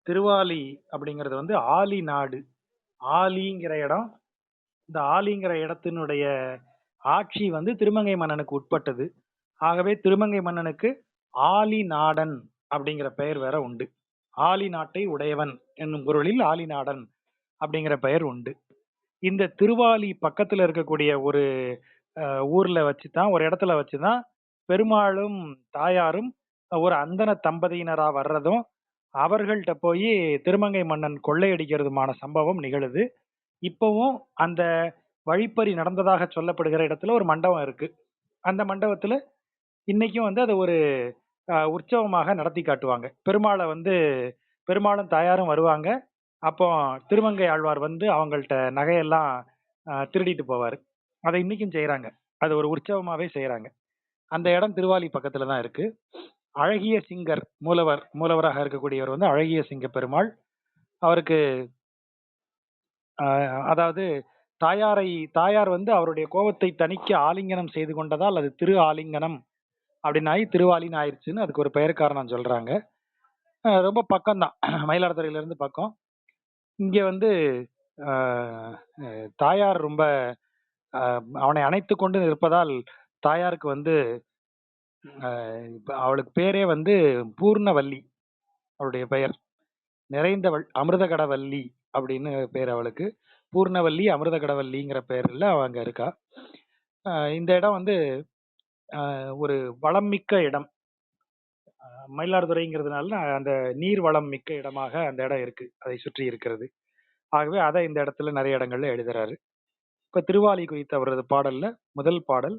திருவாலி அப்படிங்கிறது வந்து ஆலி நாடு. ஆலிங்கிற இடம். இந்த ஆலிங்கிற இடத்தினுடைய ஆட்சி வந்து திருமங்கை மன்னனுக்கு உட்பட்டது. ஆகவே திருமங்கை மன்னனுக்கு ஆலி நாடன் அப்படிங்கிற பெயர் வேற உண்டு. ஆலி நாட்டை உடையவன் என்னும் பொருளில் ஆலி நாடன் அப்படிங்கிற பெயர் உண்டு. இந்த திருவாலி பக்கத்துல இருக்கக்கூடிய ஒரு ஊர்ல வச்சுதான், ஒரு இடத்துல வச்சுதான் பெருமாளும் தாயாரும் ஒரு அந்தண தம்பதியினரா வர்றதும், அவர்கள்ட்ட போய் திருமங்கை மன்னன் கொள்ளையடிக்கிறதுமான சம்பவம் நிகழுது. இப்பவும் அந்த வழிப்பறி நடந்ததாக சொல்லப்படுகிற இடத்துல ஒரு மண்டபம் இருக்கு. அந்த மண்டபத்துல இன்னைக்கும் வந்து அத ஒரு உற்சவமாக நடத்தி காட்டுவாங்க. பெருமாள வந்து பெருமாளும் தாயாரும் வருவாங்க. அப்போ திருமங்கை ஆழ்வார் வந்து அவங்கள்ட்ட நகையெல்லாம் திருடிட்டு போவாரு. அத இன்னைக்கும் செய்றாங்க. அது ஒரு உற்சவமாவே செய்றாங்க. அந்த இடம் திருவாலி பக்கத்துல தான் இருக்கு. அழகிய சிங்கர் மூலவராக இருக்கக்கூடியவர் வந்து அழகிய சிங்க பெருமாள். அவருக்கு அதாவது தாயார் வந்து அவருடைய கோபத்தை தணிக்க ஆலிங்கனம் செய்து கொண்டதால் அது திரு ஆலிங்கனம் அப்படின்னாயி திருவாலின்னு ஆயிடுச்சுன்னு அதுக்கு ஒரு பெயர் காரணம் சொல்றாங்க. ரொம்ப பக்கம்தான். மயிலாடுதுறையில இருந்து பக்கம். இங்க வந்து அஹ், தாயார் ரொம்ப அவனை அணைத்துக் கொண்டு இருப்பதால் தாயாருக்கு வந்து இப்ப அவளுக்கு பேரே வந்து பூர்ணவல்லி. அவளுடைய பெயர் நிறைந்தவள், அமிர்தகடவல்லி அப்படின்னு பேர் அவளுக்கு. பூர்ணவல்லி அமிர்தகடவல்லிங்கிற பேர்ல அவ அங்க இருக்கா. இந்த இடம் வந்து ஒரு வளம் மிக்க இடம். மயிலாடுதுறைங்கிறதுனால அந்த நீர் வளம் மிக்க இடமாக அந்த இடம் இருக்கு. அதை சுற்றி இருக்கிறது. ஆகவே அதை இந்த இடத்துல நிறைய இடங்கள்ல எழுதுறாரு. இப்ப திருவாலி குறித்த அவரது பாடல்ல முதல் பாடல்,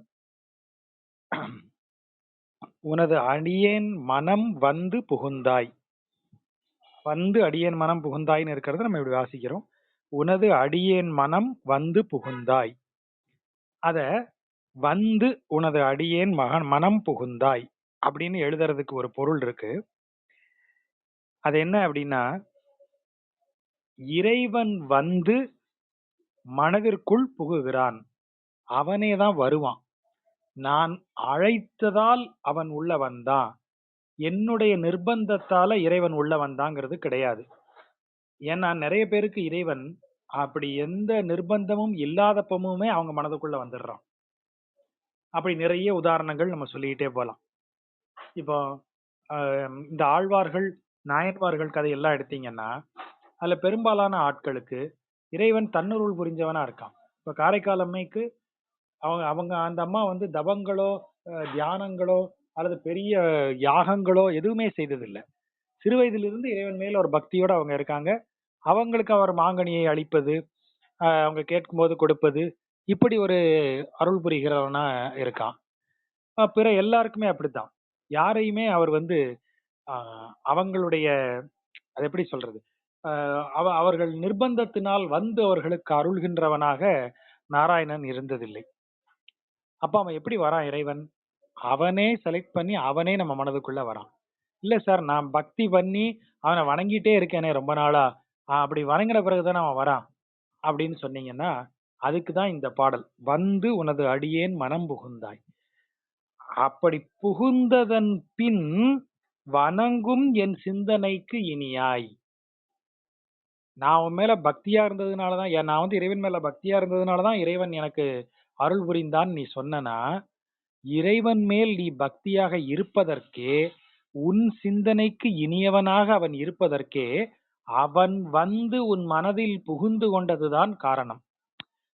உனது அடியேன் மனம் வந்து புகுந்தாய். வந்து அடியேன் மனம் புகுந்தாய்ன்னு இருக்கிறத நம்ம இப்படி வாசிக்கிறோம். உனது அடியேன் மனம் வந்து புகுந்தாய். அத வந்து உனது அடியேன் மனம் புகுந்தாய் அப்படின்னு எழுதுறதுக்கு ஒரு பொருள் இருக்கு. அது என்ன அப்படின்னா, இறைவன் வந்து மனதிற்குள் புகுகிறான். அவனே தான் வருவான். நான் அழைத்ததால் அவன் உள்ள வந்தான். என்னுடைய நிர்பந்தத்தால இறைவன் உள்ள வந்தாங்கிறது கிடையாது. ஏன்னா நிறைய பேருக்கு இறைவன் அப்படி எந்த நிர்பந்தமும் இல்லாதப்பமுமே அவங்க மனதுக்குள்ள வந்துடுறான். அப்படி நிறைய உதாரணங்கள் நம்ம சொல்லிக்கிட்டே போலாம். இப்போ இந்த ஆழ்வார்கள், நாயன்மார்கள் கதையெல்லாம் எடுத்தீங்கன்னா, அதுல பெரும்பாலான ஆட்களுக்கு இறைவன் தன்னுருள் புரிஞ்சவனா இருக்கான். இப்ப காரைக்கால் அம்மைக்கு அவங்க அவங்க அந்த அம்மா வந்து தவங்களோ தியானங்களோ அல்லது பெரிய யாகங்களோ எதுவுமே செய்ததில்லை. சிறு வயதிலிருந்து இறைவன் மேல ஒரு பக்தியோட அவங்க இருக்காங்க. அவங்களுக்கு அவர் மாங்கனியை அளிப்பது, அவங்க கேட்கும்போது கொடுப்பது, இப்படி ஒரு அருள் புரிகிறவனா இருக்கான். பிற எல்லாருக்குமே அப்படித்தான். யாரையுமே அவர் வந்து அவங்களுடைய, அது எப்படி சொல்றது, அவர்கள் நிர்பந்தத்தினால் வந்து அவர்களுக்கு அருள்கின்றவனாக நாராயணன் இருந்ததில்லை. அப்ப அவன் எப்படி வரான் இறைவன்? அவனே செலக்ட் பண்ணி அவனே நம்ம மனதுக்குள்ள வரான். இல்ல சார், நான் பக்தி பண்ணி அவனை வணங்கிட்டே இருக்கேனே ரொம்ப நாளா, அப்படி வணங்கின பிறகுதானே அவன் வரான் அப்படின்னு சொன்னீங்கன்னா, அதுக்கு தான் இந்த பாடல். வந்து உனது அடியேன் மனம் புகுந்தாய். அப்படி புகுந்ததன் பின் வணங்கும் என் சிந்தனைக்கு இனியாய். நான் உன் மேல பக்தியா இருந்ததுனாலதான், நான் வந்து இறைவன் மேல பக்தியா இருந்ததுனாலதான் இறைவன் எனக்கு அருள் புரிந்தான் நீ சொன்னனா, இறைவன் மேல் நீ பக்தியாக இருப்பதற்கே, உன் சிந்தனைக்கு இனியவனாக அவன் இருப்பதற்கே, அவன் வந்து உன் மனதில் புகுந்து கொண்டதுதான் காரணம்.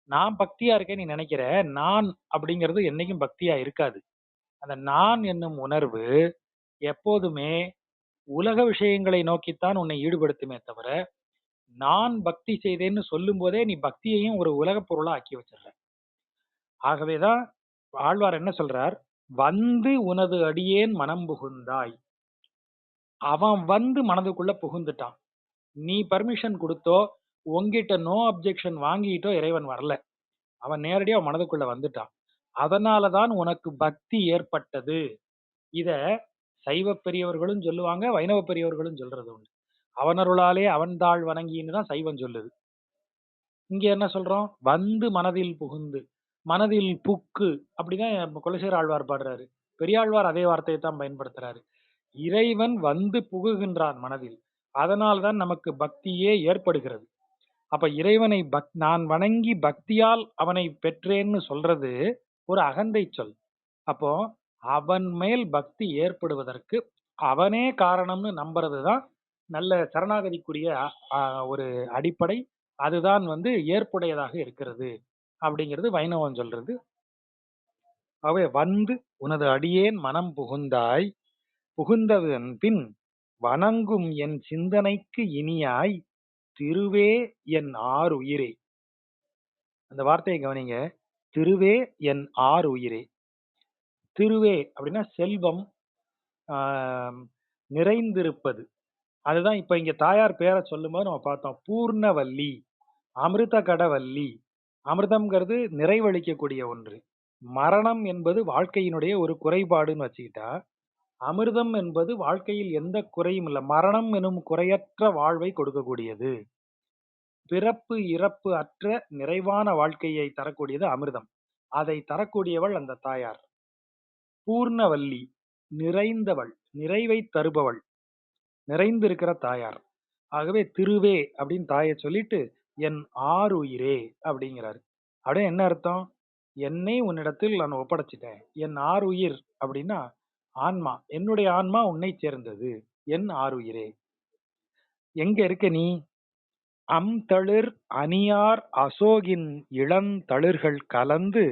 நான் பக்தியா இருக்கேன் நீ நினைக்கிற, நான் அப்படிங்கிறது என்னைக்கும் பக்தியா இருக்காது. அந்த நான் என்னும் உணர்வு எப்போதுமே உலக விஷயங்களை நோக்கித்தான் உன்னை ஈடுபடுத்துமே தவிர, நான் பக்தி செய்தேன்னு சொல்லும் போதே நீ பக்தியையும் ஒரு உலக பொருளா ஆக்கி வச்சிடுற. ஆகவேதான் ஆழ்வார் என்ன சொல்றார், வந்து உனது அடியேன் மனம் புகுந்தாய். அவன் வந்து மனதுக்குள்ள புகுந்துட்டான். நீ பர்மிஷன் கொடுத்தோ, உன்கிட்ட நோ அப்ஜெக்ஷன் வாங்கிட்டோ இறைவன் வரல. அவன் நேரடியா மனதுக்குள்ள வந்துட்டான். அதனாலதான் உனக்கு பக்தி ஏற்பட்டது. இத சைவ பெரியவர்களும் சொல்லுவாங்க, வைணவ பெரியவர்களும் சொல்றது உண்டு. அவனருளாலே அவன் தாழ் வணங்கின்னு தான் சைவம் சொல்லுது. இங்க என்ன சொல்றோம்? வந்து மனதில் புகுந்து, மனதில் புக்கு. அப்படிதான் குலசேகர ஆழ்வார் பாடுறாரு. பெரியாழ்வார் அதே வார்த்தையை தான் பயன்படுத்துறாரு. இறைவன் வந்து புகுகின்றான் மனதில். அதனால்தான் நமக்கு பக்தியே ஏற்படுகிறது. அப்ப இறைவனை நான் வணங்கி பக்தியால் அவனை பெற்றேன்னு சொல்றது ஒரு அகந்தை சொல். அப்போ அவன் மேல் பக்தி ஏற்படுவதற்கு அவனே காரணம்னு நம்புறதுதான் நல்ல சரணாகதிக்குரிய ஒரு அடிப்படை. அதுதான் ஏற்புடையதாக இருக்கிறது அப்படிங்கிறது வைணவம் சொல்றது. ஆகவே வந்து உனது அடியேன் மனம் புகுந்தாய், புகுந்ததன் பின் வணங்கும் என் சிந்தனைக்கு இனியாய் திருவே என் ஆருயிரே. அந்த வார்த்தையை கவனிங்க. திருவே என் ஆருயிரே. திருவே அப்படின்னா செல்வம், ஆஹ், நிறைந்திருப்பது. அதுதான் இப்ப இங்க தாயார் பேரை சொல்லும்போது நம்ம பார்த்தோம். பூர்ணவல்லி, அமிர்த கடவல்லி. அமிர்தம்ங்கிறது நிறைவளிக்கக்கூடிய ஒன்று. மரணம் என்பது வாழ்க்கையினுடைய ஒரு குறைபாடுன்னு வச்சுக்கிட்டா, அமிர்தம் என்பது வாழ்க்கையில் எந்த குறையும் இல்லை, மரணம் எனும் குறையற்ற வாழ்வை கொடுக்கக்கூடியது. பிறப்பு இறப்பு அற்ற நிறைவான வாழ்க்கையை தரக்கூடியது அமிர்தம். அதை தரக்கூடியவள் அந்த தாயார். பூர்ணவல்லி, நிறைந்தவள், நிறைவை தருபவள், நிறைந்திருக்கிற தாயார். ஆகவே திருவே அப்படின்னு தாயை சொல்லிட்டு என் ஆருயிரே அப்படிங்கிறாரு. அப்படியே என்ன அர்த்தம்? என்னை உன்னிடத்தில் நான் ஒப்படைச்சிட்டேன். என் ஆருயிர் அப்படின்னா ஆன்மா, என்னுடைய ஆன்மா உன்னை சேர்ந்தது. என் ஆருயிரே, எங்க இருக்க நீ? அம்தளிர் அணியார் அசோகின் இளந்தளிர்கள் கலந்து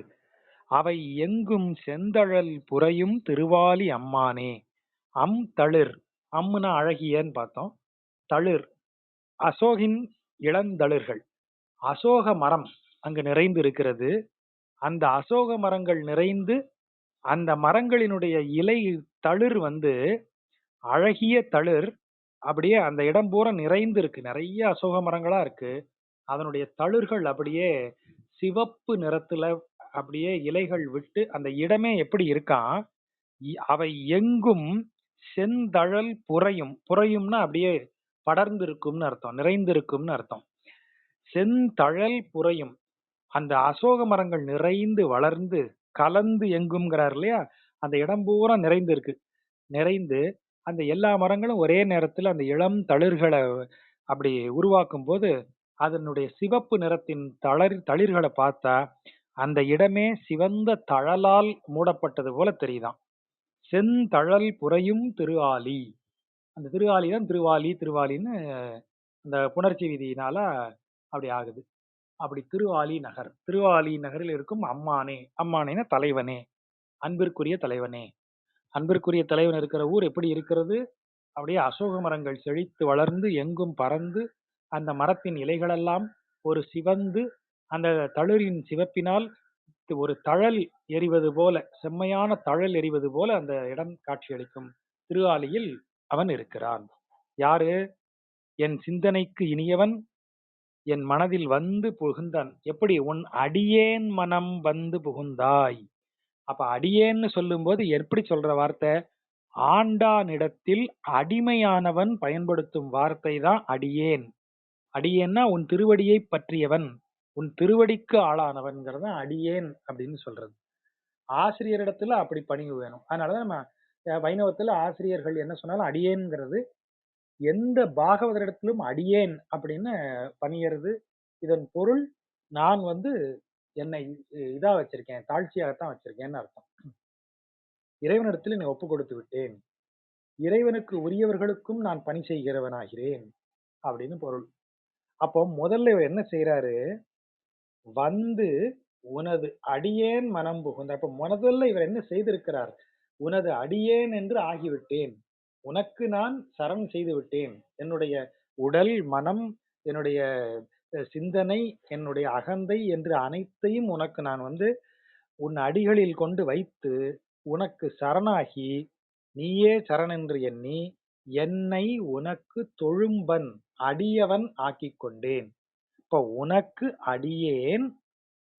அவை எங்கும் செந்தழல் புரையும் திருவாலி அம்மானே. தளிர், அம்முனா அழகியன்னு பார்த்தோம். தளிர், அசோகின் இளந்தளிர்கள். அசோக மரம் அங்கு நிறைந்து இருக்கிறது. அந்த அசோக மரங்கள் நிறைந்து அந்த மரங்களினுடைய இலை தளிர் அழகிய தளிர் அப்படியே அந்த இடம் பூரா நிறைந்து இருக்கு. நிறைய அசோக மரங்களா இருக்கு. அதனுடைய தளிர்கள் அப்படியே சிவப்பு நிறத்துல அப்படியே இலைகள் விட்டு அந்த இடமே எப்படி இருக்கான், அவை எங்கும் செந்தழல் புரையும். புரையும்னா அப்படியே படர்ந்து இருக்கும்னு அர்த்தம், நிறைந்திருக்கும்னு அர்த்தம். செந்தழல் புரையும். அந்த அசோக மரங்கள் நிறைந்து வளர்ந்து கலந்து எங்கும்ங்கிறார் இல்லையா, அந்த இடம் பூரா நிறைந்து இருக்கு. நிறைந்து அந்த எல்லா மரங்களும் ஒரே நேரத்துல அந்த இளம் தளிர்களை அப்படி உருவாக்கும் போது அதனுடைய சிவப்பு நிறத்தின் தளிர்களை பார்த்தா அந்த இடமே சிவந்த தழலால் மூடப்பட்டது போல தெரியுதாம். செந்தழல் புரையும் திருஆலி. அந்த திருஆலி தான் திருவாலி, திருவாலின்னு அந்த புணர்ச்சி விதியினால அப்படி ஆகுது. அப்படி திருவாலி நகர், திருவாலி நகரில் இருக்கும் அம்மானே. அம்மானேனா தலைவனே, அன்பிற்குரிய தலைவனே. அன்பிற்குரிய தலைவன் இருக்கிற ஊர் எப்படி இருக்கிறது? அப்படியே அசோக மரங்கள் செழித்து வளர்ந்து எங்கும் பறந்து அந்த மரத்தின் இலைகளெல்லாம் ஒரு சிவந்து அந்த தளிரின் சிவப்பினால் ஒரு தழல் எரிவது போல, செம்மையான தழல் எரிவது போல அந்த இடம் காட்சியளிக்கும். திருஆலியில் அவன் இருக்கிறான். யாரு? என் சிந்தனைக்கு இனியவன், என் மனதில் வந்து புகுந்தான். எப்படி? உன் அடியேன் மனம் வந்து புகுந்தாய். அப்ப அடியேன்னு சொல்லும்போது எப்படி சொல்ற வார்த்தை? ஆண்டானிடத்தில் அடிமையானவன் பயன்படுத்தும் வார்த்தை தான் அடியேன். அடியேன்னா உன் திருவடியை பற்றியவன், உன் திருவடிக்கு ஆளானவன்கிறத அடியேன் அப்படின்னு சொல்றது. ஆசிரியரிடத்துல அப்படி பணிவு வேணும். அதனாலதான் நம்ம வைணவத்துல ஆசிரியர்கள் என்ன சொன்னாலும் அடியேன்ங்கிறது, எந்த பாகவதரிடத்திலும் அடியேன் அப்படின்னு பணியறது. இதன் பொருள் நான் என்னை இதா வச்சிருக்கேன், தாழ்ச்சியாகத்தான் வச்சிருக்கேன்னு அர்த்தம். இறைவனிடத்தில் என்னை ஒப்பு கொடுத்து விட்டேன், இறைவனுக்கு உரியவர்களுக்கும் நான் பணி செய்கிறவனாகிறேன் அப்படின்னு பொருள். அப்போ முதல்ல இவர் என்ன செய்யறாரு? வந்து உனது அடியேன் மனம் புகுந்த. அப்ப முதல்ல இவர் என்ன செய்திருக்கிறார்? உனது அடியேன் என்று ஆகிவிட்டேன், உனக்கு நான் சரண் செய்து விட்டேன். என்னுடைய உடல், மனம், என்னுடைய சிந்தனை, என்னுடைய அகந்தை என்று அனைத்தையும் உனக்கு நான் உன் அடிகளில் கொண்டு வைத்து உனக்கு சரணாகி நீயே சரணென்று எண்ணி என்னை உனக்கு தொழும்பன் அடியவன் ஆக்கிக் கொண்டேன். இப்ப உனக்கு அடியேன்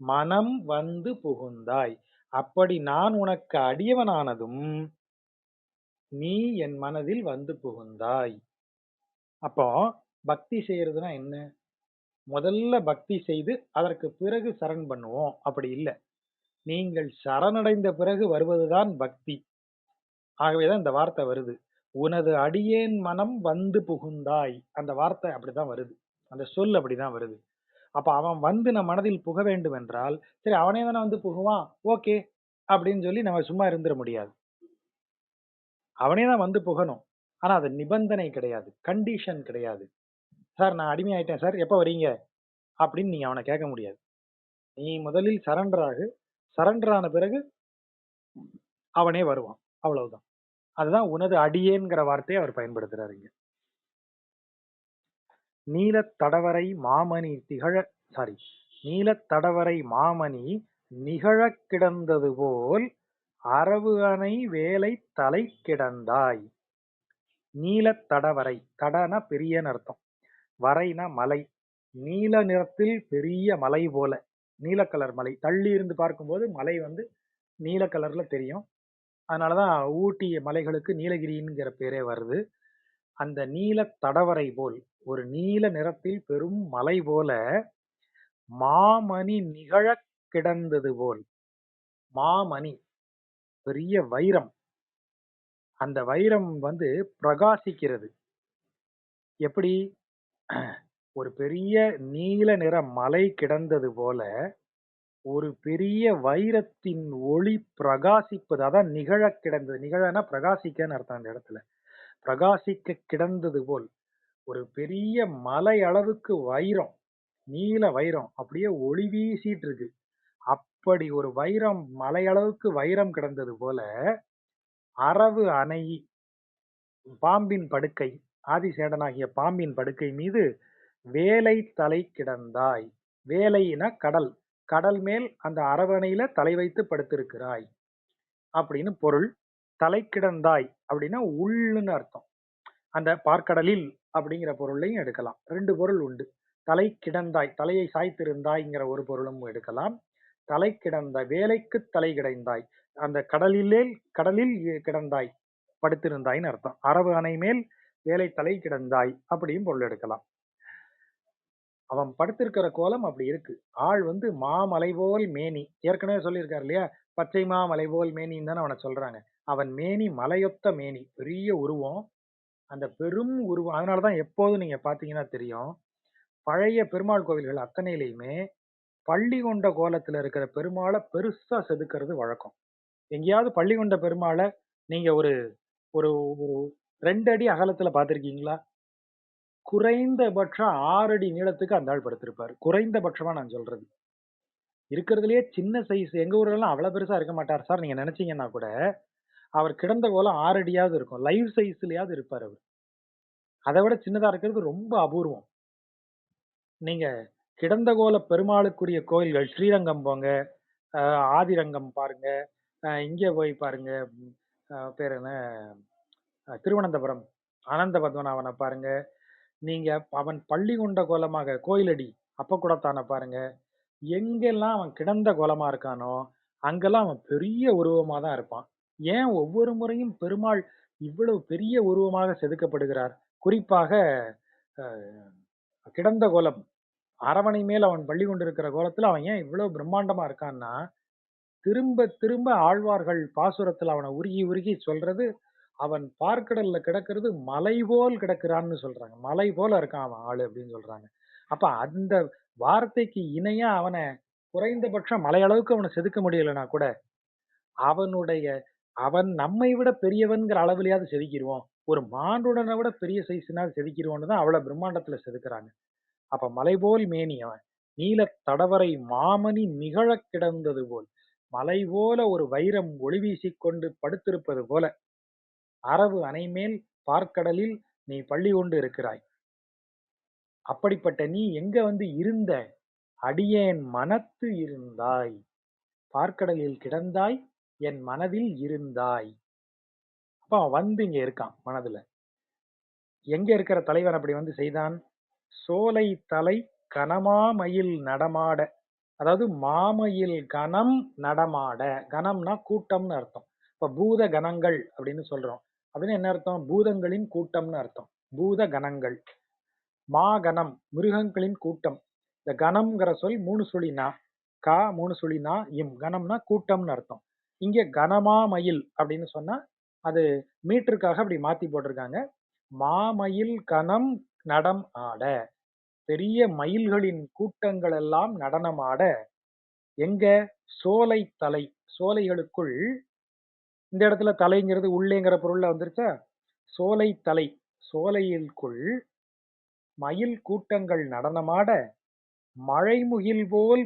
மனம் வந்து புகுந்தாய். அப்படி நான் உனக்கு அடியவனானதும் நீ என் மனதில் வந்து புகுந்தாய். அப்போ பக்தி செய்யறதுன்னா என்ன? முதல்ல பக்தி செய்து அதற்கு பிறகு சரண் பண்ணுவோம் அப்படி இல்லை. நீங்கள் சரணடைந்த பிறகு வருவதுதான் பக்தி. ஆகவேதான் இந்த வார்த்தை வருது. உனது அடியேன் மனம் வந்து புகுந்தாய். அந்த வார்த்தை அப்படிதான் வருது. அந்த சொல் அப்படிதான் வருது. அப்ப அவன் வந்து நம் மனதில் புக வேண்டும் என்றால், சரி அவனே தானே வந்து புகுவான். ஓகே. அப்படின்னு சொல்லி நம்ம சும்மா இருந்துற முடியாது. அவனே தான் வந்து புகணும். ஆனா அது நிபந்தனை கிடையாது. கண்டிஷன் கிடையாது. சார் நான் அடிமையாயிட்டேன் சார். எப்ப வரீங்க? அப்படின்னு நீங்க அவன கேட்க முடியாது. நீ முதலில் சரண்டர் ஆகு. சரண்டர் ஆன பிறகு அவனே வருவான். அவ்வளவுதான். அதுதான் உனது அடியேன்ங்கிற வார்த்தையை அவர் பயன்படுத்துறாரு இங்க. நீலத் தடவரை மாமணி திகழ சாரி நீலத் தடவரை மாமணி நிகழக் கிடந்தது போல் அரவு அணை வேலை தலை கிடந்தாய். நீலத் தடவரை தடனா பெரியன்னு அர்த்தம். வரைனா மலை. நீல நிறத்தில் பெரிய மலை போல. நீல கலர் மலை. தள்ளி இருந்து பார்க்கும்போது மலை வந்து நீல கலர்ல தெரியும். அதனாலதான் ஊட்டி மலைகளுக்கு நீலகிரிங்கிற பேரே வருது. அந்த நீலத் தடவரை போல் ஒரு நீல நிறத்தில் பெரும் மலை போல மாமணி நிகழக் கிடந்தது போல். மாமணி பெரிய வைரம். அந்த வைரம் வந்து பிரகாசிக்கிறது. எப்படி? ஒரு பெரிய நீல நிற மலை கிடந்தது போல ஒரு பெரிய வைரத்தின் ஒளி பிரகாசிப்பது. அதான் நிகழக் கிடந்தது. நிகழனா பிரகாசிக்கன்னு அர்த்தம் அந்த இடத்துல. பிரகாசிக்க கிடந்தது போல் ஒரு பெரிய மலை அளவுக்கு வைரம், நீல வைரம் அப்படியே ஒளி வீசிட்டு இருக்கு. அப்படி ஒரு வைரம் மலை அளவுக்கு வைரம் கிடந்தது போல அரவு அணை பாம்பின் படுக்கை, ஆதிசேடனாகிய பாம்பின் படுக்கை மீது வேலை தலை கிடந்தாய். வேலைனா கடல். கடல் மேல் அந்த அரவணையில தலை வைத்து படுத்திருக்கிறாய் அப்படின்னு பொருள். தலை கிடந்தாய் அப்படின்னா உள்ளுன்னு அர்த்தம். அந்த பார்க்கடலில் அப்படிங்கிற பொருளையும் எடுக்கலாம். 2 பொருள் உண்டு. தலை கிடந்தாய், தலையை சாய்த்திருந்தாய்ங்கிற ஒரு பொருளும் எடுக்கலாம். தலை கிடந்தாய், வேலைக்கு தலை கிடைந்தாய். அந்த கடலில் கிடந்தாய், படுத்திருந்தாய்ன்னு அர்த்தம். அரவு அணை மேல் வேலை தலை கிடந்தாய் அப்படியும் பொருள் எடுக்கலாம். அவன் படுத்திருக்கிற கோலம் அப்படி இருக்கு. ஆள் வந்து மாமலை போல் மேனி. ஏற்கனவே சொல்லியிருக்காரு இல்லையா? பச்சை மாமலை போல் மேனின்னு தானே அவனை சொல்றாங்க. அவன் மேனி மலையொத்த மேனி. பெரிய உருவம். அந்த பெரும் உருவம். அதனாலதான் எப்போதும் நீங்க பாத்தீங்கன்னா தெரியும். பழைய பெருமாள் கோவில்கள் அத்தனையிலையுமே பள்ளி கொண்ட கோலத்துல இருக்கிற பெருமாளை பெருசா செதுக்கிறது வழக்கம். எங்கேயாவது பள்ளி கொண்ட பெருமாளை நீங்க ஒரு ஒரு ஒரு 2 அடி அகலத்துல பாத்திருக்கீங்களா? குறைந்தபட்சம் 6 அடி நீளத்துக்கு அந்த ஆள் படுத்திருப்பாரு. குறைந்தபட்சமா நான் சொல்றது. இருக்கிறதுலயே சின்ன சைஸ் எங்க ஊர்லலாம் அவ்வளவு பெருசா இருக்க மாட்டார் சார். நீங்க நினைச்சீங்கன்னா கூட அவர் கிடந்த கோலம் 6 அடியாவது இருக்கும். லைவ் சைஸ்லயாவது இருப்பார் அவர். அதை விட சின்னதா இருக்கிறது ரொம்ப அபூர்வம். நீங்க கிடந்த கோல பெருமாளுக்குரிய கோயில்கள் ஸ்ரீரங்கம் போங்க, ஆதிரங்கம் பாருங்க, இங்க போய் பாருங்க, பேர் என்ன, திருவனந்தபுரம் அனந்த பத்மநாபனை பாருங்க. நீங்க அவன் பள்ளி கொண்ட கோலமாக கோயிலடி அப்பக்குடத்தான பாருங்க. எங்கெல்லாம் அவன் கிடந்த கோலமா இருக்கானோ அங்கெல்லாம் அவன் பெரிய உருவமா தான் இருப்பான். ஏன் ஒவ்வொரு முறையும் பெருமாள் இவ்வளவு பெரிய உருவமாக செதுக்கப்படுகிறார்? குறிப்பாக அஹ், கிடந்த கோலம் அரவணை மேல் அவன் பள்ளி கொண்டிருக்கிற கோலத்துல அவன் ஏன் இவ்வளவு பிரம்மாண்டமா இருக்கான்னா, திரும்ப திரும்ப ஆழ்வார்கள் பாசுரத்துல அவனை உருகி உருகி சொல்றது, அவன் பார்க்கடல்ல கிடக்கிறது மலை போல் கிடக்கிறான்னு சொல்றாங்க. மலை போல இருக்கான் அவன் ஆளு அப்படின்னு சொல்றாங்க. அப்ப அந்த வார்த்தைக்கு இணையா அவனை குறைந்தபட்சம் மலை அளவுக்கு அவனை செதுக்க முடியலன்னா கூட அவனுடைய அவன் நம்மை விட பெரியவன்கிற அளவுலயாவது செதுக்கிடுவோம். ஒரு மானுடனை விட பெரிய சைஸ்னாவது செதுக்கிடுவோன்னு தான் அவ்வளவு பிரம்மாண்டத்துல செதுக்குறாங்க. அப்ப மலைபோல் மேனி அவன். நீலத் தடவரை மாமணி நிகழக் கிடந்தது போல். மலை போல ஒரு வைரம் ஒளி வீசிக்கொண்டு படுத்திருப்பது போல அரவு அணைமேல் பார்க்கடலில் நீ பள்ளி கொண்டு இருக்கிறாய். அப்படிப்பட்ட நீ எங்க வந்து இருந்த? அடியேன் மனத்து இருந்தாய். பார்க்கடலில் கிடந்தாய், என் மனதில் இருந்தாய். அப்ப அவன் வந்து இங்க இருக்கான் மனதுல. எங்க இருக்கிற தலைவன் அப்படி வந்து செய்தான்? சோலை தலை கனமாமயில் நடமாட. அதாவது மாமயில் கணம் நடமாட. கணம்னா கூட்டம்னு அர்த்தம். இப்ப பூத கணங்கள் அப்படின்னு சொல்றோம். அப்படின்னு என்ன அர்த்தம்? பூதங்களின் கூட்டம்னு அர்த்தம். பூத கணங்கள். மாகணம் மிருகங்களின் கூட்டம். இந்த கணம்ங்கிற சொல் 3 சுழி நா. கா 3 சுழி நா இம். கணம்னா கூட்டம்னு அர்த்தம். இங்க கனமா மயில் அப்படின்னு சொன்னா அது மீட்டருக்காக அப்படி மாத்தி போட்டிருக்காங்க. மாமயில் கணம் நடம் ஆட. பெரிய மயில்களின் கூட்டங்கள் எல்லாம் நடனமாட. எங்க? சோலை தலை. சோலைகளுக்குள். இந்த இடத்துல தலைங்கிறது உள்ளேங்கிற பொருள்ல வந்துருச்சா? சோலை தலை. சோலையிற்குள் மயில் கூட்டங்கள் நடனமாட, மழைமுகில் போல்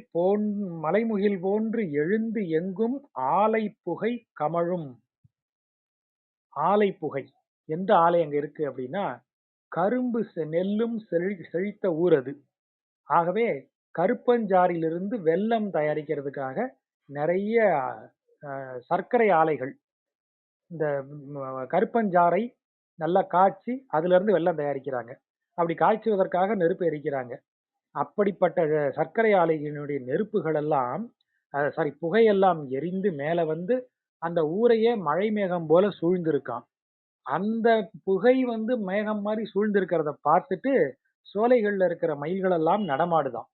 மலைமுகில் போன்று எழுந்து எங்கும் ஆலை புகை கமழும். ஆலை புகை. எந்த ஆலை அங்க இருக்கு அப்படின்னா, கரும்பு நெல்லும் செழித்த ஊர் அது. ஆகவே கருப்பஞ்சாறிலிருந்து வெல்லம் தயாரிக்கிறதுக்காக நிறைய சர்க்கரை ஆலைகள், இந்த கருப்பஞ்சாறை நல்லா காய்ச்சி அதுல இருந்து வெல்லம் தயாரிக்கிறாங்க. அப்படி காய்ச்சுவதற்காக நெருப்பு எரிக்கிறாங்க. அப்படிப்பட்ட சர்க்கரை ஆலைகளினுடைய நெருப்புகள் எல்லாம், சாரி, புகையெல்லாம் எரிந்து மேல வந்து அந்த ஊரையே மழை மேகம் போல சூழ்ந்திருக்கான். அந்த புகை வந்து மேகம் மாதிரி சூழ்ந்திருக்கிறத பார்த்துட்டு சோலைகள்ல இருக்கிற மயில்கள் எல்லாம் நடமாடுதாம்.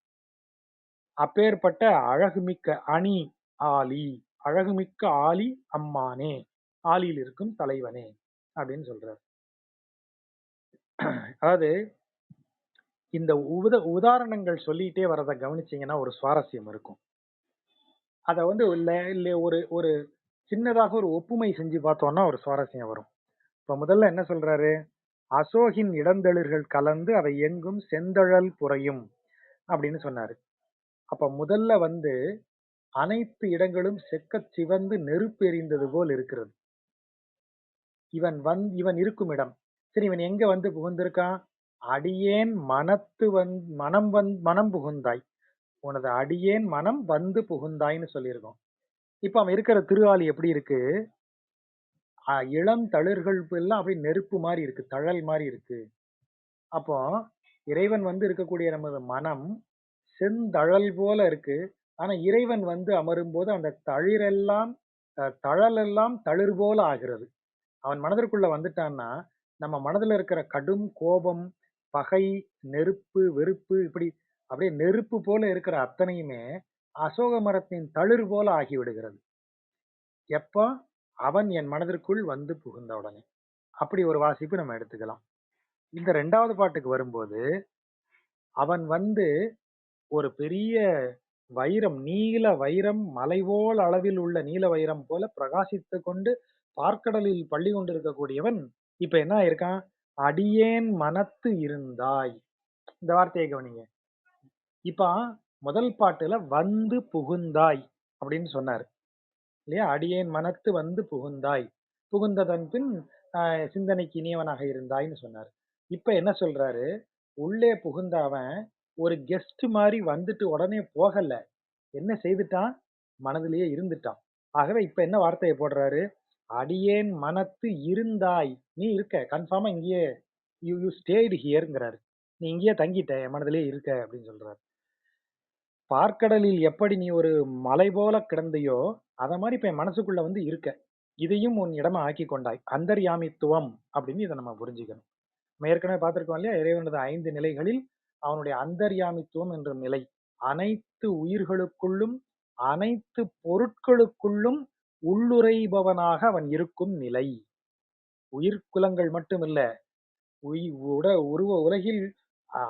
அப்பேற்பட்ட அழகுமிக்க அணி ஆலி, அழகுமிக்க ஆலி அம்மானே, ஆலியில் இருக்கும் தலைவனே அப்படின்னு சொல்றார். அதாவது இந்த உதாரணங்கள் சொல்லிட்டே வரதை கவனிச்சீங்கன்னா ஒரு சுவாரஸ்யம் இருக்கும். அத வந்து ஒரு ஒரு சின்னதாக ஒரு ஒப்புமை செஞ்சு பார்த்தோம்னா ஒரு சுவாரஸ்யம் வரும். இப்ப முதல்ல என்ன சொல்றாரு? அசோகின் இடந்தளிர்கள் கலந்து அவை எங்கும் செந்தழல் புரையும் அப்படின்னு சொன்னாரு. அப்ப முதல்ல வந்து அனைத்து இடங்களும் செக்கச் சிவந்து நெருப்பு எரிந்தது போல் இருக்கிறது. இவன் இருக்கும் இடம். சரி, இவன் எங்க வந்து புகுந்திருக்கான்? அடியேன் மனம் புகுந்தாய். உனது அடியேன் மனம் வந்து புகுந்தாய்ன்னு சொல்லியிருக்கோம். இப்ப அவன் இருக்கிற திருவாலி எப்படி இருக்கு? இளம் தளிர்கள் எல்லாம் அப்படியே நெருப்பு மாதிரி இருக்கு, தழல் மாதிரி இருக்கு. அப்போ இறைவன் வந்து இருக்கக்கூடிய நமது மனம் செந்தழல் போல இருக்கு. ஆனா இறைவன் வந்து அமரும் போது அந்த தளிரெல்லாம் தழல் எல்லாம் தளிர் போல ஆகிறது. அவன் மனதிற்குள்ள வந்துட்டான்னா நம்ம மனதுல இருக்கிற கடும் கோபம், பகை, நெருப்பு, வெறுப்பு, இப்படி அப்படியே நெருப்பு போல இருக்கிற அத்தனையுமே அசோக மரத்தின் தளிர் போல ஆகிவிடுகிறது. எப்ப? அவன் என் மனதிற்குள் வந்து புகுந்த உடனே. அப்படி ஒரு வாசிப்பு நம்ம எடுத்துக்கலாம். இந்த 2வது பாட்டுக்கு வரும்போது, அவன் வந்து ஒரு பெரிய வைரம், நீல வைரம், மலைபோல் அளவில் உள்ள நீல வைரம் போல பிரகாசித்துக் கொண்டு பார்க்கடலில் பள்ளி கொண்டிருக்கக்கூடியவன் இப்ப என்ன ஆயிருக்கான்? அடியேன் மனத்து இருந்தாய். இந்த வார்த்தையை கவனிங்க. இப்ப முதல் பாட்டுல வந்து புகுந்தாய் அப்படின்னு சொன்னாரு இல்லையா? அடியேன் மனத்து வந்து புகுந்தாய், புகுந்ததன் பின் சிந்தனைக்கு இனியவனாக இருந்தாய்ன்னு சொன்னாரு. இப்ப என்ன சொல்றாரு? உள்ளே புகுந்த அவன் ஒரு கெஸ்ட் மாதிரி வந்துட்டு உடனே போகல. என்ன செய்துட்டான்? மனதிலேயே இருந்துட்டான். ஆகவே இப்ப என்ன வார்த்தையை போடுறாரு? அடியேன் மனத்து இருந்தாய். நீ இருக்க, கன்ஃபார்மா இங்கேயே யூ யூ ஸ்டேட் ஹியர்ங்கிறாரு. நீ இங்கேயே தங்கிட்ட, என் மனதிலேயே இருக்க அப்படின்னு சொல்றாரு. பார்க்கடலில் எப்படி நீ ஒரு மலை போல கிடந்தையோ அத மாதிரி இப்ப என் மனசுக்குள்ள வந்து இருக்க. இதையும் உன் இடமா ஆக்கி கொண்டாய். அந்தர்யாமித்துவம் அப்படின்னு இதை நம்ம புரிஞ்சுக்கணும். நம்ம ஏற்கனவே பார்த்திருக்கோம் இல்லையா? இறைவனது 5 நிலைகளில் அவனுடைய அந்தர்யாமித்துவம் என்ற நிலை. அனைத்து உயிர்களுக்குள்ளும், அனைத்து பொருட்களுக்குள்ளும் உள்ளுரைபவனாக அவன் இருக்கும் நிலை. உயிர்க்குலங்கள் மட்டுமில்ல, உருவ உலகில்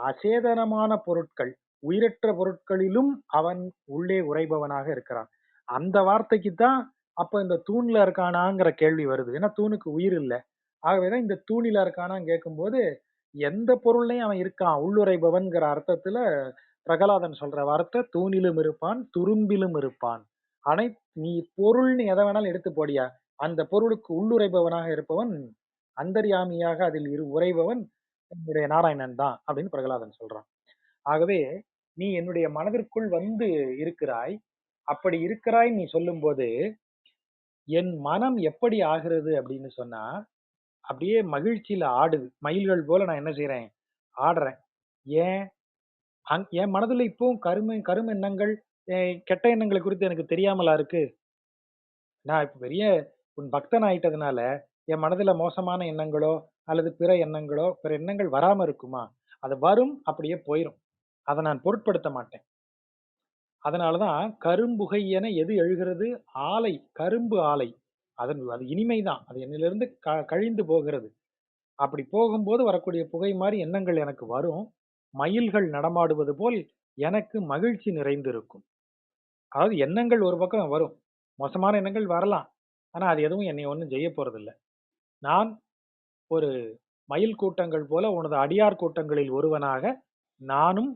அசேதனமான பொருட்கள், உயிரற்ற பொருட்களிலும் அவன் உள்ளே உறைபவனாக இருக்கிறான். அந்த வார்த்தைக்கு தான் அப்ப இந்த தூண்ல இருக்கானாங்கிற கேள்வி வருது. ஏன்னா தூணுக்கு உயிர் இல்ல. ஆகவேதான் இந்த தூணில இருக்கானான்னு கேட்கும்போது எந்த பொருள்லையும் அவன் இருக்கான், உள்ளுரைபவன்கிற அர்த்தத்துல பிரகலாதன் சொல்ற வார்த்தை தூணிலும் இருப்பான், துரும்பிலும் இருப்பான். நீ பொருள்னு எதை வேணாலும் எடுத்து போடியா, அந்த பொருளுக்கு உள்ளுரைபவனாக இருப்பவன், அந்தர்யாமியாக அதில் உறைபவன் என்னுடைய நாராயணன் தான் அப்படின்னு பிரகலாதன் சொல்றான். ஆகவே நீ என்னுடைய மனதிற்குள் வந்து இருக்கிறாய். அப்படி இருக்கிறாய் நீ சொல்லும்போது என் மனம் எப்படி ஆகிறது அப்படின்னு சொன்னா, அப்படியே மகிழ்ச்சியில ஆடுது. மயில்கள் போல நான் என்ன செய்றேன்? ஆடுறேன். ஏன்? என் மனதுல இப்பவும் கரும் எண்ணங்கள், கெட்ட எண்ணங்கள் குறித்து எனக்கு தெரியாமலா இருக்கு? நான் இப்ப பெரிய உன் பக்தன் ஆயிட்டதுனால என் மனதுல மோசமான எண்ணங்களோ அல்லது பிற எண்ணங்களோ, பிற எண்ணங்கள் வராம இருக்குமா? அது வரும், அப்படியே போயிரும். அத நான் பொருட்படுத்த மாட்டேன். அதனாலதான் கரும்புகை என எது எழுகிறது? ஆலை, கரும்பு ஆலை. அது இனிமைதான். அது என்னிலிருந்து கழிந்து போகிறது. அப்படி போகும்போது வரக்கூடிய புகை மாரி எண்ணங்கள் எனக்கு வரும். மயில்கள் நடமாடுவது போல் எனக்கு மகிழ்ச்சி நிறைந்திருக்கும். அதாவது எண்ணங்கள் ஒரு பக்கம் வரும். மோசமான எண்ணங்கள் வரலாம். ஆனா அது எதுவும் என்னைய ஒண்ணும் செய்ய போறதில்ல. நான் ஒரு மயில் கூட்டங்கள் போல உனது அடியார் கூட்டங்களில் ஒருவனாக நானும்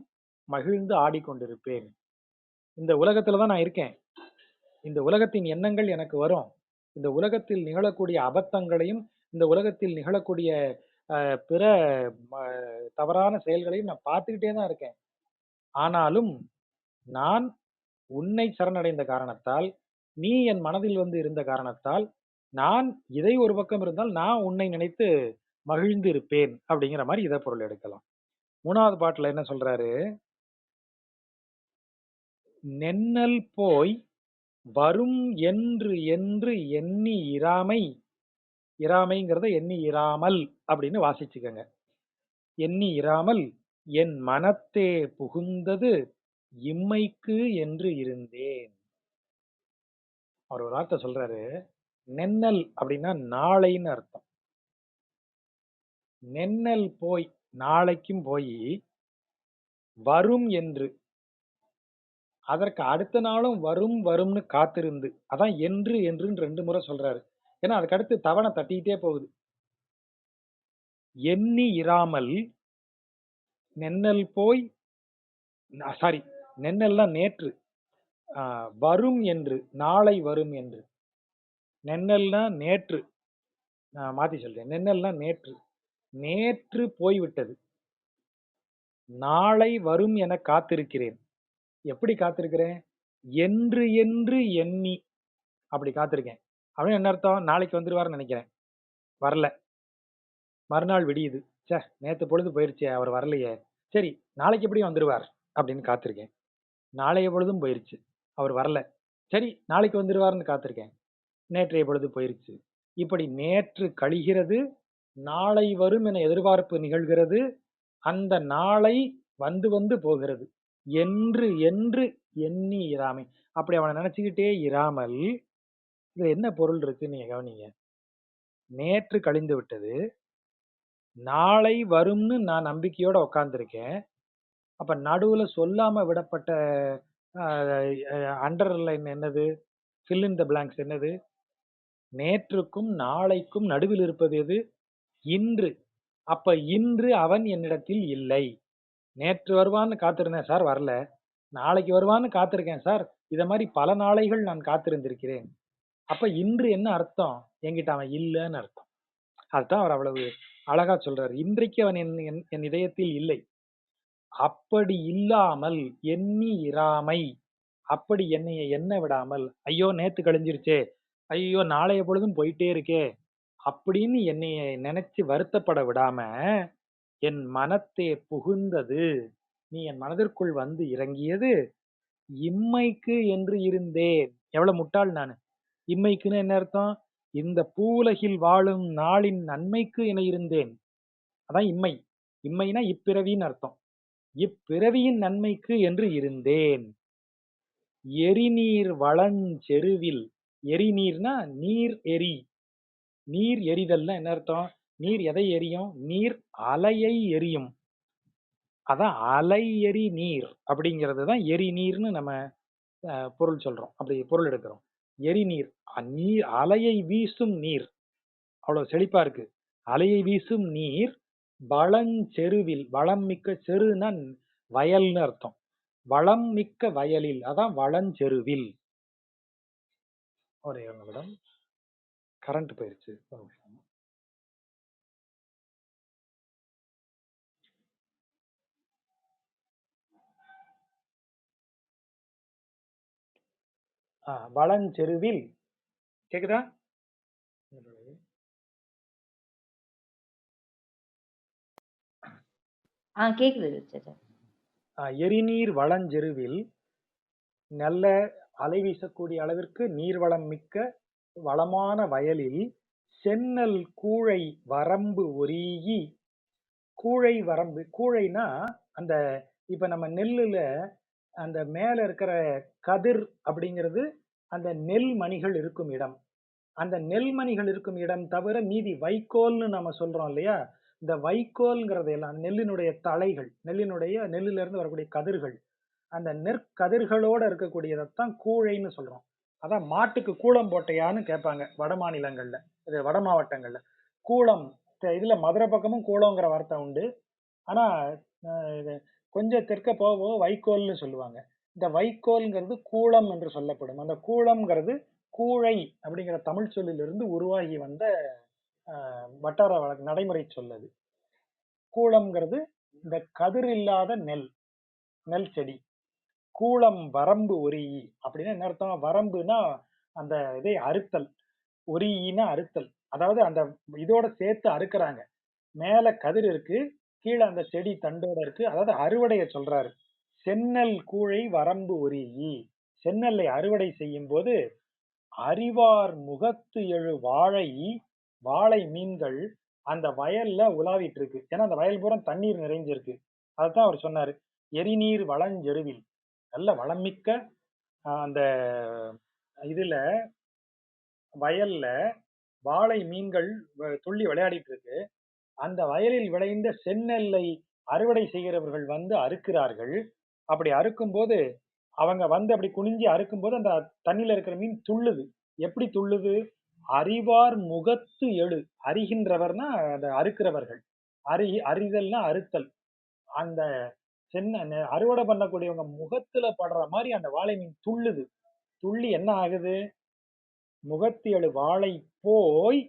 மகிழ்ந்து ஆடிக்கொண்டிருப்பேன். இந்த உலகத்துல தான் நான் இருக்கேன். இந்த உலகத்தின் எண்ணங்கள் எனக்கு வரும். இந்த உலகத்தில் நிகழக்கூடிய அபத்தங்களையும், இந்த உலகத்தில் நிகழக்கூடிய பிற ம தவறான செயல்களையும் நான் பார்த்துக்கிட்டே தான் இருக்கேன். ஆனாலும் நான் உன்னை சரணடைந்த காரணத்தால், நீ என் மனதில் வந்து இருந்த காரணத்தால், நான் இதை ஒரு பக்கம் இருந்தால், நான் உன்னை நினைத்து மகிழ்ந்து இருப்பேன். அப்படிங்கிற மாரி இத பொருள் எடுக்கலாம். 3வது பாட்டுல என்ன சொல்றாரு? "நென்னல் போய் வரும் என்று என்று எண்ணி இராமை" இராமைங்கிறத எண்ணி இராமல் அப்படின்னு வாசிச்சுக்கங்க. எண்ணி இராமல் என் மனத்தே புகுந்தது இம்மைக்கு என்று இருந்தேன். அவர் ஒரு வார்த்தை சொல்றாரு. நென்னல் அப்படின்னா நாளைன்னு அர்த்தம். நென்னல் போய் நாளைக்கும் போய் வரும் என்று அதற்கு அடுத்த நாளும் வரும் வரும்னு காத்திருந்து அதான் என்று என்றுன்னு 2 முறை சொல்றாரு. ஏன்னா அதுக்கு அடுத்து தவணை தட்டிக்கிட்டே போகுது. எண்ணி இராமல் நென்னல் போய் சாரி நென்னல்னா நேற்று வரும் என்று நாளை வரும் என்று நென்னல்னா நேற்று மாத்தி சொல்றேன். நென்னல்னா நேற்று நேற்று போய்விட்டது. நாளை வரும் என காத்திருக்கிறேன். எப்படி காத்திருக்கிறேன்? என்று என்று எண்ணி அப்படி காத்திருக்கேன். அப்படின்னு என்ன அர்த்தம்? நாளைக்கு வந்துருவாருன்னு நினைக்கிறேன். வரல. மறுநாள் விடியுது. ச்சே நேத்து பொழுது போயிருச்சே அவர் வரலையே. சரி நாளைக்கு எப்படியும் வந்துருவார் அப்படின்னு காத்திருக்கேன். நாளைய பொழுதும் போயிருச்சு. அவர் வரல. சரி நாளைக்கு வந்துருவாருன்னு காத்திருக்கேன். நேற்றைய பொழுது போயிருச்சு. இப்படி நேற்று கழிகிறது. நாளை வரும் என எதிர்பார்ப்பு நிகழ்கிறது. அந்த நாளை வந்து வந்து போகிறது. என்று என்று எண்ணி இராமை. அப்படி அவனை நினைச்சுக்கிட்டே இராமல், இதுல என்ன பொருள் இருக்குன்னு நீங்க கவனிங்க. நேற்று கழிந்து விட்டது. நாளை வரும்னு நான் நம்பிக்கையோட உட்கார்ந்திருக்கேன். அப்ப நடுவுல சொல்லாம விடப்பட்ட அண்டர்லைன் என்னது? ஃபில் இன் த பிளாங்க்ஸ் என்னது? நேற்றுக்கும் நாளைக்கும் நடுவில் இருப்பது எது? இன்று. அப்ப இன்று அவன் என்னிடத்தில் இல்லை. நேற்று வருவான்னு காத்திருந்தேன் சார் வரல. நாளைக்கு வருவான்னு காத்திருக்கேன் சார். இத மாரி பல நாளைகள் நான் காத்திருந்திருக்கிறேன். அப்ப இன்று என்ன அர்த்தம்? என்கிட்ட அவன் இல்லன்னு அர்த்தம். அதுதான் அவர் அவ்வளவு அழகா சொல்றாரு. இன்றைக்கு அவன் என் இதயத்தில் இல்லை. அப்படி இல்லாமல் எண்ணி இராமை. அப்படி என்னைய எண்ண விடாமல், ஐயோ நேத்து கழிஞ்சிருச்சே, ஐயோ நாளைய பொழுதும் போயிட்டே இருக்கே, அப்படின்னு என்னைய நினைச்சு வருத்தப்பட விடாம, என் மனத்தே புகுந்தது. நீ என் மனதிற்குள் வந்து இறங்கியது இம்மைக்கு என்று இருந்தேன். எவ்வளவு முட்டாள் நானு. இம்மைக்குன்னு என்ன அர்த்தம்? இந்த பூவுலகில் வாழும் நாளின் நன்மைக்கு என இருந்தேன். அதான் இம்மை. இம்மைனா இப்பிறவின்னு அர்த்தம். இப்பிறவியின் நன்மைக்கு என்று இருந்தேன். எரிநீர் வளஞ்செருவில் எரிநீர்னா நீர் எரி. நீர் எரிதல்னா என்ன அர்த்தம்? நீர் எதை எரியும்? நீர் அலையை எரியும். அதான் அலை எரி நீர் அப்படிங்கிறது தான் எரிநீர்னு நம்ம பொருள் சொல்றோம். அப்படி பொருள் எடுக்கிறோம். எரிநீர் நீர் அலையை வீசும் நீர். அவ்வளவு செழிப்பா இருக்கு. அலையை வீசும் நீர் வளஞ்செருவில் வளம் மிக்க செருனா வயல்னு அர்த்தம். வளம் மிக்க வயலில் அதான் வளஞ்செருவில். ஒரே ஒரு நிமிடம். கரண்ட் போயிருச்சு. ஒரு நிமிஷம். வளஞ்செருவில் கேக்குதா? கேக்குது. எரிநீர் வளஞ்செருவில் நல்ல அலை வீசக்கூடிய அளவிற்கு நீர்வளம் மிக்க வளமான வயலில் சென்னல் கூழை வரம்பு ஒரீகி. கூழை வரம்பு கூழைனா அந்த இப்ப நம்ம நெல்லுல அந்த மேல இருக்கிற கதிர் அப்படிங்கிறது அந்த நெல் மணிகள் இருக்கும் இடம். அந்த நெல்மணிகள் இருக்கும் இடம் தவிர மீதி வைக்கோல்னு நம்ம சொல்றோம் இல்லையா? இந்த வைக்கோல்ங்கிறது எல்லாம் நெல்லினுடைய தழைகள், நெல்லில இருந்து வரக்கூடிய கதிர்கள். அந்த நெற்கதிர்களோட இருக்கக்கூடியதைத்தான் கூழைன்னு சொல்றோம். அதான் மாட்டுக்கு கூளம் போட்டையான்னு கேட்பாங்க வட மாநிலங்கள்ல, இது வட மாவட்டங்கள்ல. கூளம், இதுல மதுரை பக்கமும் கூளம்ங்கிற வார்த்தை உண்டு. ஆனா இது கொஞ்சம் தெற்க போக போக வைக்கோல்னு சொல்லுவாங்க. இந்த வைக்கோல்ங்கிறது கூளம் என்று சொல்லப்படும். அந்த கூளம்ங்கிறது கூழை அப்படிங்கிற தமிழ் சொல்லிலிருந்து உருவாகி வந்த வட்டார வழக்கு நடைமுறை சொல் அது. கூளம்ங்கிறது இந்த கதிர் இல்லாத நெல் செடி. கூளம் வரம்பு ஒரீஇ அப்படின்னா என்ன அர்த்தம்? வரம்புனா அந்த இதை அறுத்தல், ஒரீஇனா அறுத்தல். அதாவது அந்த இதோட சேர்த்து அறுக்குறாங்க. மேல கதிர் இருக்கு, கீழே அந்த செடி தண்டோட இருக்கு. அதாவது அறுவடைய சொல்றாரு. செந்நெல் கூழை வரம்பு ஒரீஇ. செந்நெல்லை அறுவடை செய்யும் போது அறிவார் முகத்து எழு வாழை மீன்கள் அந்த வயல்ல உலாவிட்டு இருக்கு. ஏன்னா அந்த வயல் பூரா தண்ணீர் நிறைஞ்சிருக்கு. அதுதான் அவர் சொன்னாரு. எரிநீர் வளஞ்செருவில், நல்ல வளமிக்க அந்த இதுல வயல்ல வாழை மீன்கள் துள்ளி விளையாடிட்டு இருக்கு. அந்த வயலில் விளைந்த செந்நெல்லை அறுவடை செய்கிறவர்கள் வந்து அறுக்கிறார்கள். அப்படி அறுக்கும் போது அவங்க வந்து அப்படி குனிஞ்சி அறுக்கும் போது அந்த தண்ணியில இருக்கிற மீன் துள்ளுது. எப்படி துள்ளுது? அறிவார் முகத்து எழு. அறிகின்றவர்னா அந்த அறுக்கிறவர்கள். அறிதல்னா அறுத்தல். அந்த அறுவடை பண்ணக்கூடியவங்க முகத்துல படுற மாதிரி அந்த வாழை மீன் துள்ளுது. துள்ளி என்ன ஆகுது? முகத்து எழு வாழை போய்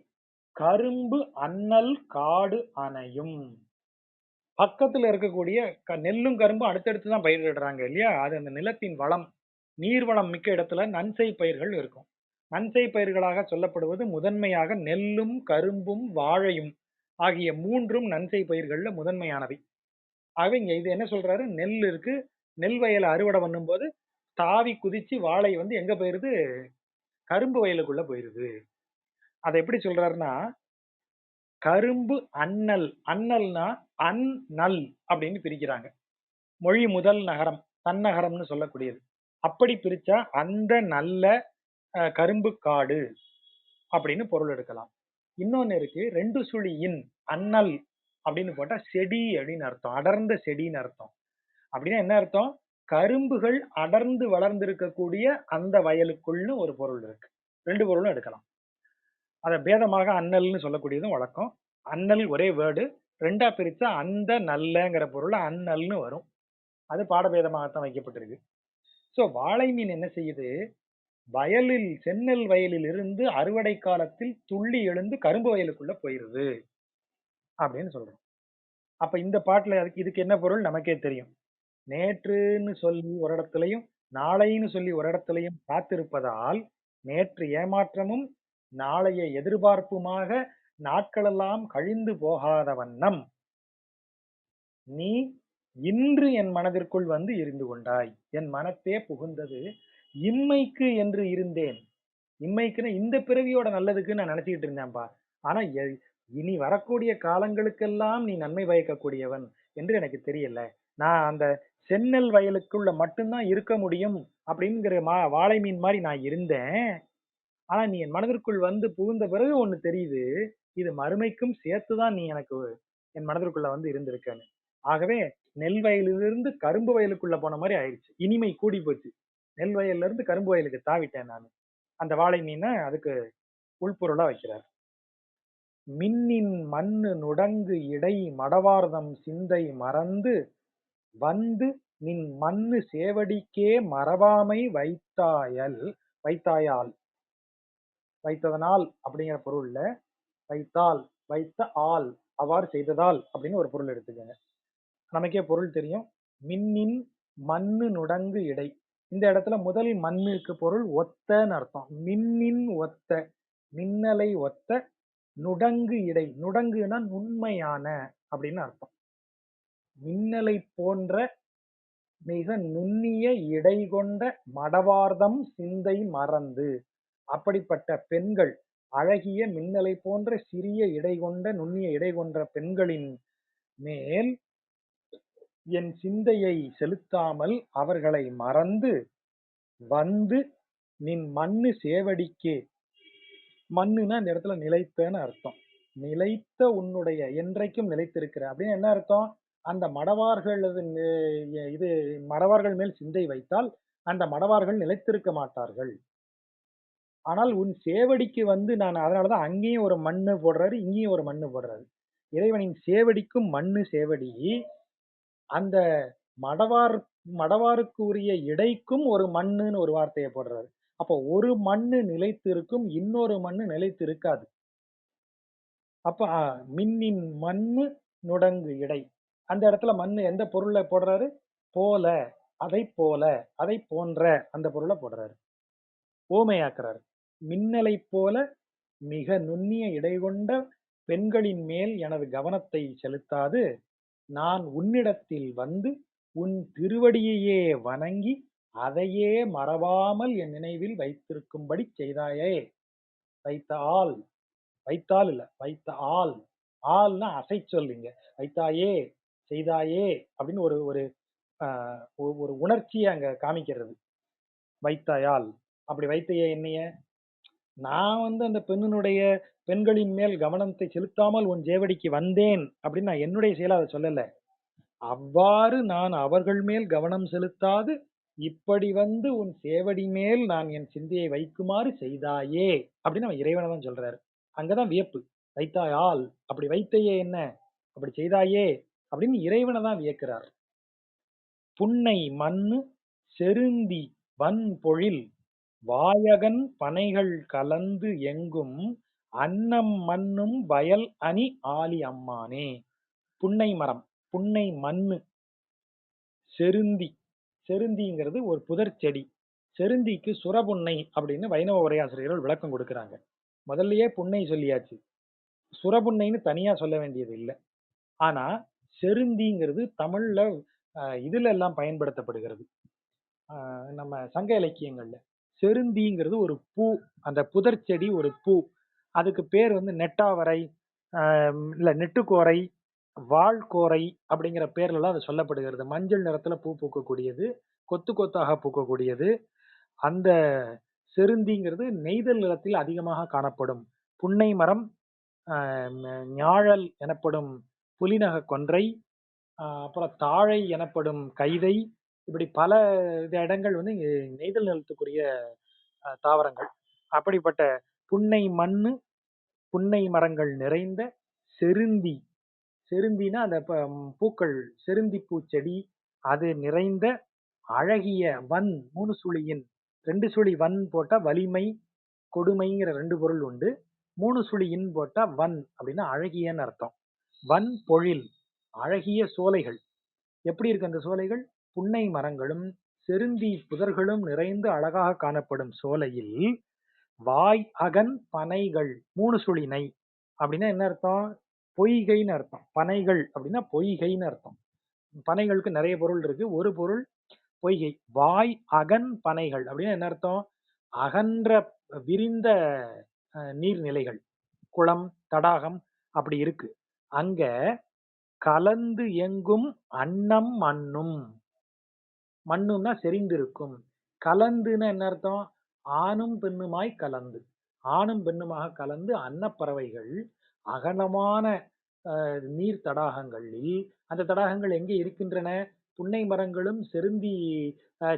கரும்பு அண்ணல் காடு அணையும். பக்கத்துல இருக்கக்கூடிய நெல்லும் கரும்பும் அடுத்தடுத்து தான் பயிரிடுறாங்க இல்லையா? அது அந்த நிலத்தின் வளம், நீர்வளம் மிக்க இடத்துல நன்செய் பயிர்கள் இருக்கும். நன்செய் பயிர்களாக சொல்லப்படுவது முதன்மையாக நெல்லும் கரும்பும் வாழையும் ஆகிய மூன்றும் நன்செய் பயிர்கள்ல முதன்மையானவை. ஆகவே இங்க இது என்ன சொல்றாரு? நெல் இருக்கு, நெல் வயலை அறுவடை பண்ணும் போது தாவி குதிச்சு வாழை வந்து எங்க போயிருது? கரும்பு வயலுக்குள்ள போயிருது. அதை எப்படி சொல்றாருன்னா, கரும்பு அண்ணல், அண்ணல்னா அந்நல் அப்படின்னு பிரிக்கிறாங்க. மொழி முதல் நகரம், தன்னகரம்னு சொல்லக்கூடியது. அப்படி பிரிச்சா அந்த நல்ல கரும்பு காடு அப்படின்னு பொருள் எடுக்கலாம். இன்னொன்னு இருக்கு, 2 சுழி இன், அண்ணல் அப்படின்னு போட்டா செடி அப்படின்னு அர்த்தம், அடர்ந்த செடின்னு அர்த்தம். அப்படின்னா என்ன அர்த்தம்? கரும்புகள் அடர்ந்து வளர்ந்திருக்கக்கூடிய அந்த வயலுக்குள்னு ஒரு பொருள் இருக்கு. 2 பொருளும் எடுக்கலாம். அதை பேதமாக அண்ணல்னு சொல்லக்கூடியதும் வழக்கம். அண்ணல் ஒரே வேர்டு, 2ஆ பிரிச்சா அந்த நல்லங்கிற பொருள் அண்ணல்னு வரும். அது பாடபேதமாகத்தான் வைக்கப்பட்டிருக்கு. சோ வாழை மீன் என்ன செய்யுது? வயலில், செந்நெல் வயலில் இருந்து அறுவடை காலத்தில் துள்ளி எழுந்து கரும்பு வயலுக்குள்ள போயிருது அப்படின்னு சொல்றோம். அப்ப இந்த பாட்டுல இதுக்கு என்ன பொருள் நமக்கே தெரியும். நேற்றுன்னு சொல்லி ஒரு இடத்துலயும், நாளைன்னு சொல்லி ஒரு இடத்துலயும் காத்திருப்பதால் நேற்று ஏமாற்றமும் நாளைய எதிர்பார்ப்புமாக நாட்களெல்லாம் கழிந்து போகாத வண்ணம் நீ இன்று என் மனதிற்குள் வந்து இருந்து கொண்டாய். என் மனத்தே புகுந்தது. இம்மைக்கு என்று இருந்தேன். இம்மைக்குன்னு இந்த பிறவியோட நல்லதுக்கு நான் நினைச்சுக்கிட்டு இருந்தேன்பா. ஆனா இனி வரக்கூடிய காலங்களுக்கெல்லாம் நீ நன்மை பயக்கக்கூடியவன் என்று எனக்கு தெரியல. நான் அந்த செந்நெல் வயலுக்குள்ள மட்டும்தான் இருக்க முடியும் அப்படிங்கிற வாழை மீன் மாதிரி நான் இருந்தேன். ஆனா நீ என் மனதிற்குள் வந்து புகுந்த பிறகு ஒண்ணு தெரியுது. இது மறுமைக்கும் சேர்த்துதான் நீ எனக்கு என் மனதிற்குள்ள வந்து இருந்திருக்கன்னு. ஆகவே நெல் வயலிலிருந்து கரும்பு வயலுக்குள்ள போன மாதிரி ஆயிடுச்சு. இனிமை கூடி போச்சு. நெல் வயல்ல இருந்து கரும்பு வயலுக்கு தாவிட்டேன் நான். அந்த வாழை மீனை அதுக்கு உள்பொருளா வைக்கிறார். மின்னின் மண்ணு நுடங்கு இடை மடவார்தம் சிந்தை மறந்து வந்து நின் மண்ணு சேவடிக்கே மறவாமை வைத்தாயால், வைத்ததனால் அப்படிங்கிற பொருள்ல வைத்தால், வைத்த ஆள், அவ்வாறு செய்ததால் அப்படின்னு ஒரு பொருள் எடுத்துக்கோங்க. நமக்கே பொருள் தெரியும். மின்னின் மண்ணு நுடங்கு இடை, இந்த இடத்துல முதல் மண்ணுக்கு பொருள் ஒத்தன்னு அர்த்தம். மின்னின் ஒத்த, மின்னலை ஒத்த, நுடங்கு இடை, நுடங்குனா நுண்மையான அப்படின்னு அர்த்தம். மின்னலை போன்ற மிக நுண்ணிய இடை கொண்ட மடவார்தம் சிந்தை மறந்து, அப்படிப்பட்ட பெண்கள், அழகிய மின்னலை போன்ற சிறிய இடை கொண்ட நுண்ணிய இடை கொண்ட பெண்களின் மேல் என் சிந்தையை செலுத்தாமல் அவர்களை மறந்து வந்து நின் மண்ணு சேவடிக்கே, மண்ணுன்னா இந்த இடத்துல நிலைத்தன்னு அர்த்தம். நிலைத்த உன்னுடைய என்றைக்கும் நிலைத்திருக்கிற அப்படின்னு என்ன அர்த்தம்? அந்த மடவார்களது இது மடவார்கள் மேல் சிந்தை வைத்தால், அந்த மடவார்கள் நிலைத்திருக்க மாட்டார்கள். ஆனால் உன் சேவடிக்கு வந்து நான் அதனால தான் அங்கேயும் ஒரு மண்ணு போடுறாரு, இங்கேயும் ஒரு மண்ணு போடுறாரு. இறைவனின் சேவடிக்கும் மண்ணு சேவடி, அந்த மடவார் மடவாருக்கு உரிய இடைக்கும் ஒரு மண்ணுன்னு ஒரு வார்த்தைய போடுறாரு. அப்போ ஒரு மண்ணு நிலைத்து இருக்கும், இன்னொரு மண்ணு நிலைத்து இருக்காது. அப்ப மின்னின் மண்ணு நுடங்கு இடை. அந்த இடத்துல மண்ணு எந்த பொருள்ல போடுறாரு? போல, அதைப் போல, அதைப் போன்ற அந்த பொருள போடுறாரு. உவமையாக்குறாரு. மின்னலைப் போல மிக நுண்ணிய இடைகொண்ட பெண்களின் மேல் எனது கவனத்தை செலுத்தாது, நான் உன்னிடத்தில் வந்து உன் திருவடியையே வணங்கி, அதையே மறவாமல் என் நினைவில் வைத்திருக்கும்படி செய்தாயே. வைத்த ஆள், வைத்தால் இல்ல, வைத்த ஆள். ஆள்னா அசைச்சொல் இங்க. வைத்தாயே, செய்தாயே அப்படின்னு ஒரு ஒரு அ ஒரு உணர்ச்சிய அங்க காமிக்கிறது. வைத்தாயால். அப்படி வைத்தையே என்னைய? நான் வந்து அந்த பெண்களின் மேல் கவனத்தை செலுத்தாமல் உன் சேவடிக்கு வந்தேன் அப்படின்னு நான் என்னுடைய செயலா அத சொல்லல. அவ்வாறு நான் அவர்கள் மேல் கவனம் செலுத்தாது, இப்படி வந்து உன் சேவடி மேல் நான் என் சிந்தையை வைக்குமாறு செய்தாயே அப்படின்னு அவன் இறைவன தான் சொல்றாரு. அங்கதான் வியப்பு. வைத்தாயால், அப்படி வைத்தையே என்ன? அப்படி செய்தாயே அப்படின்னு இறைவன தான் வியக்கிறார். புன்னை மண்ணு செருந்தி வன்பொழில் வாயகன் பனைகள் கலந்து எங்கும் அன்னம் மண்ணும் வயல் அணி ஆலி அம்மானே. புன்னை மரம், புன்னை மண்ணு, செருந்தி, செருந்திங்கிறது ஒரு புதர் செடி. செருந்திக்கு சுரபுன்னை அப்படின்னு வைணவ உரையாசிரியர்கள் விளக்கம் கொடுக்கிறாங்க. முதல்லயே புன்னை சொல்லியாச்சு. சுரபுன்னைன்னு தனியா சொல்ல வேண்டியது இல்ல. ஆனா செருந்திங்கிறது தமிழ்ல இதுல எல்லாம் பயன்படுத்தப்படுகிறது. நம்ம சங்க இலக்கியங்கள்ல. செருந்திங்கிறது ஒரு பூ. அந்த புதர் செடி ஒரு பூ. அதுக்கு பேர் வந்து நெட்டாவரை, இல்ல நெட்டுக்கோரை, வாள்கோரை அப்படிங்கிற பேர்லலாம் அது சொல்லப்படுகிறது. மஞ்சள் நிறத்துல பூ பூக்கக்கூடியது, கொத்து கொத்தாக பூக்கக்கூடியது. அந்த செருந்திங்கிறது நெய்தல் நிலத்தில் அதிகமாக காணப்படும். புன்னை மரம், ஞாழல் எனப்படும் புலிநக கொன்றை, அப்புறம் தாழை எனப்படும் கைதை, இப்படி பல இடங்கள் வந்து இங்க நெய்தல் நிலத்துக்குரிய தாவரங்கள். அப்படிப்பட்ட புன்னை மண்ணு, புன்னை மரங்கள் நிறைந்த செருந்தி, செருந்தினா அந்த பூக்கள், செருந்தி பூச்செடி, அது நிறைந்த அழகிய வன், 3 சுழியின், 2 சுழி வன் போட்டா வலிமை, கொடுமைங்கிற 2 பொருள் உண்டு. 3 சுழி இன் போட்டா வன் அப்படின்னா அழகியன்னு அர்த்தம். வன் பொழில், அழகிய சோலைகள். எப்படி இருக்கு அந்த சோலைகள்? புன்னை மரங்களும் செருந்தி புதர்களும் நிறைந்து அழகாக காணப்படும் சோலையில் வாய் அகன் பனைகள், 3 சுழினை அப்படின்னா என்ன அர்த்தம்? பொய்கைன்னு அர்த்தம். பனைகள் அப்படின்னா பொய்கைன்னு அர்த்தம். பனைகளுக்கு நிறைய பொருள் இருக்கு. ஒரு பொருள் பொய்கை. வாய் அகன் பனைகள் அப்படின்னா என்ன அர்த்தம்? அகன்ற விரிந்த நீர்நிலைகள், குளம், தடாகம் அப்படி இருக்கு. அங்க கலந்து எங்கும் அன்னம் மண்ணும். மண்ணுன்னா செறிந்திருக்கும். கலந்துன்னா என்ன அர்த்தம்? ஆணும் பெண்ணுமாய் கலந்து. ஆணும் பெண்ணுமாக கலந்து அன்னப்பறவைகள் அகலமான நீர் தடாகங்களில், அந்த தடாகங்கள் எங்கே இருக்கின்றன? புன்னை மரங்களும் செருந்தி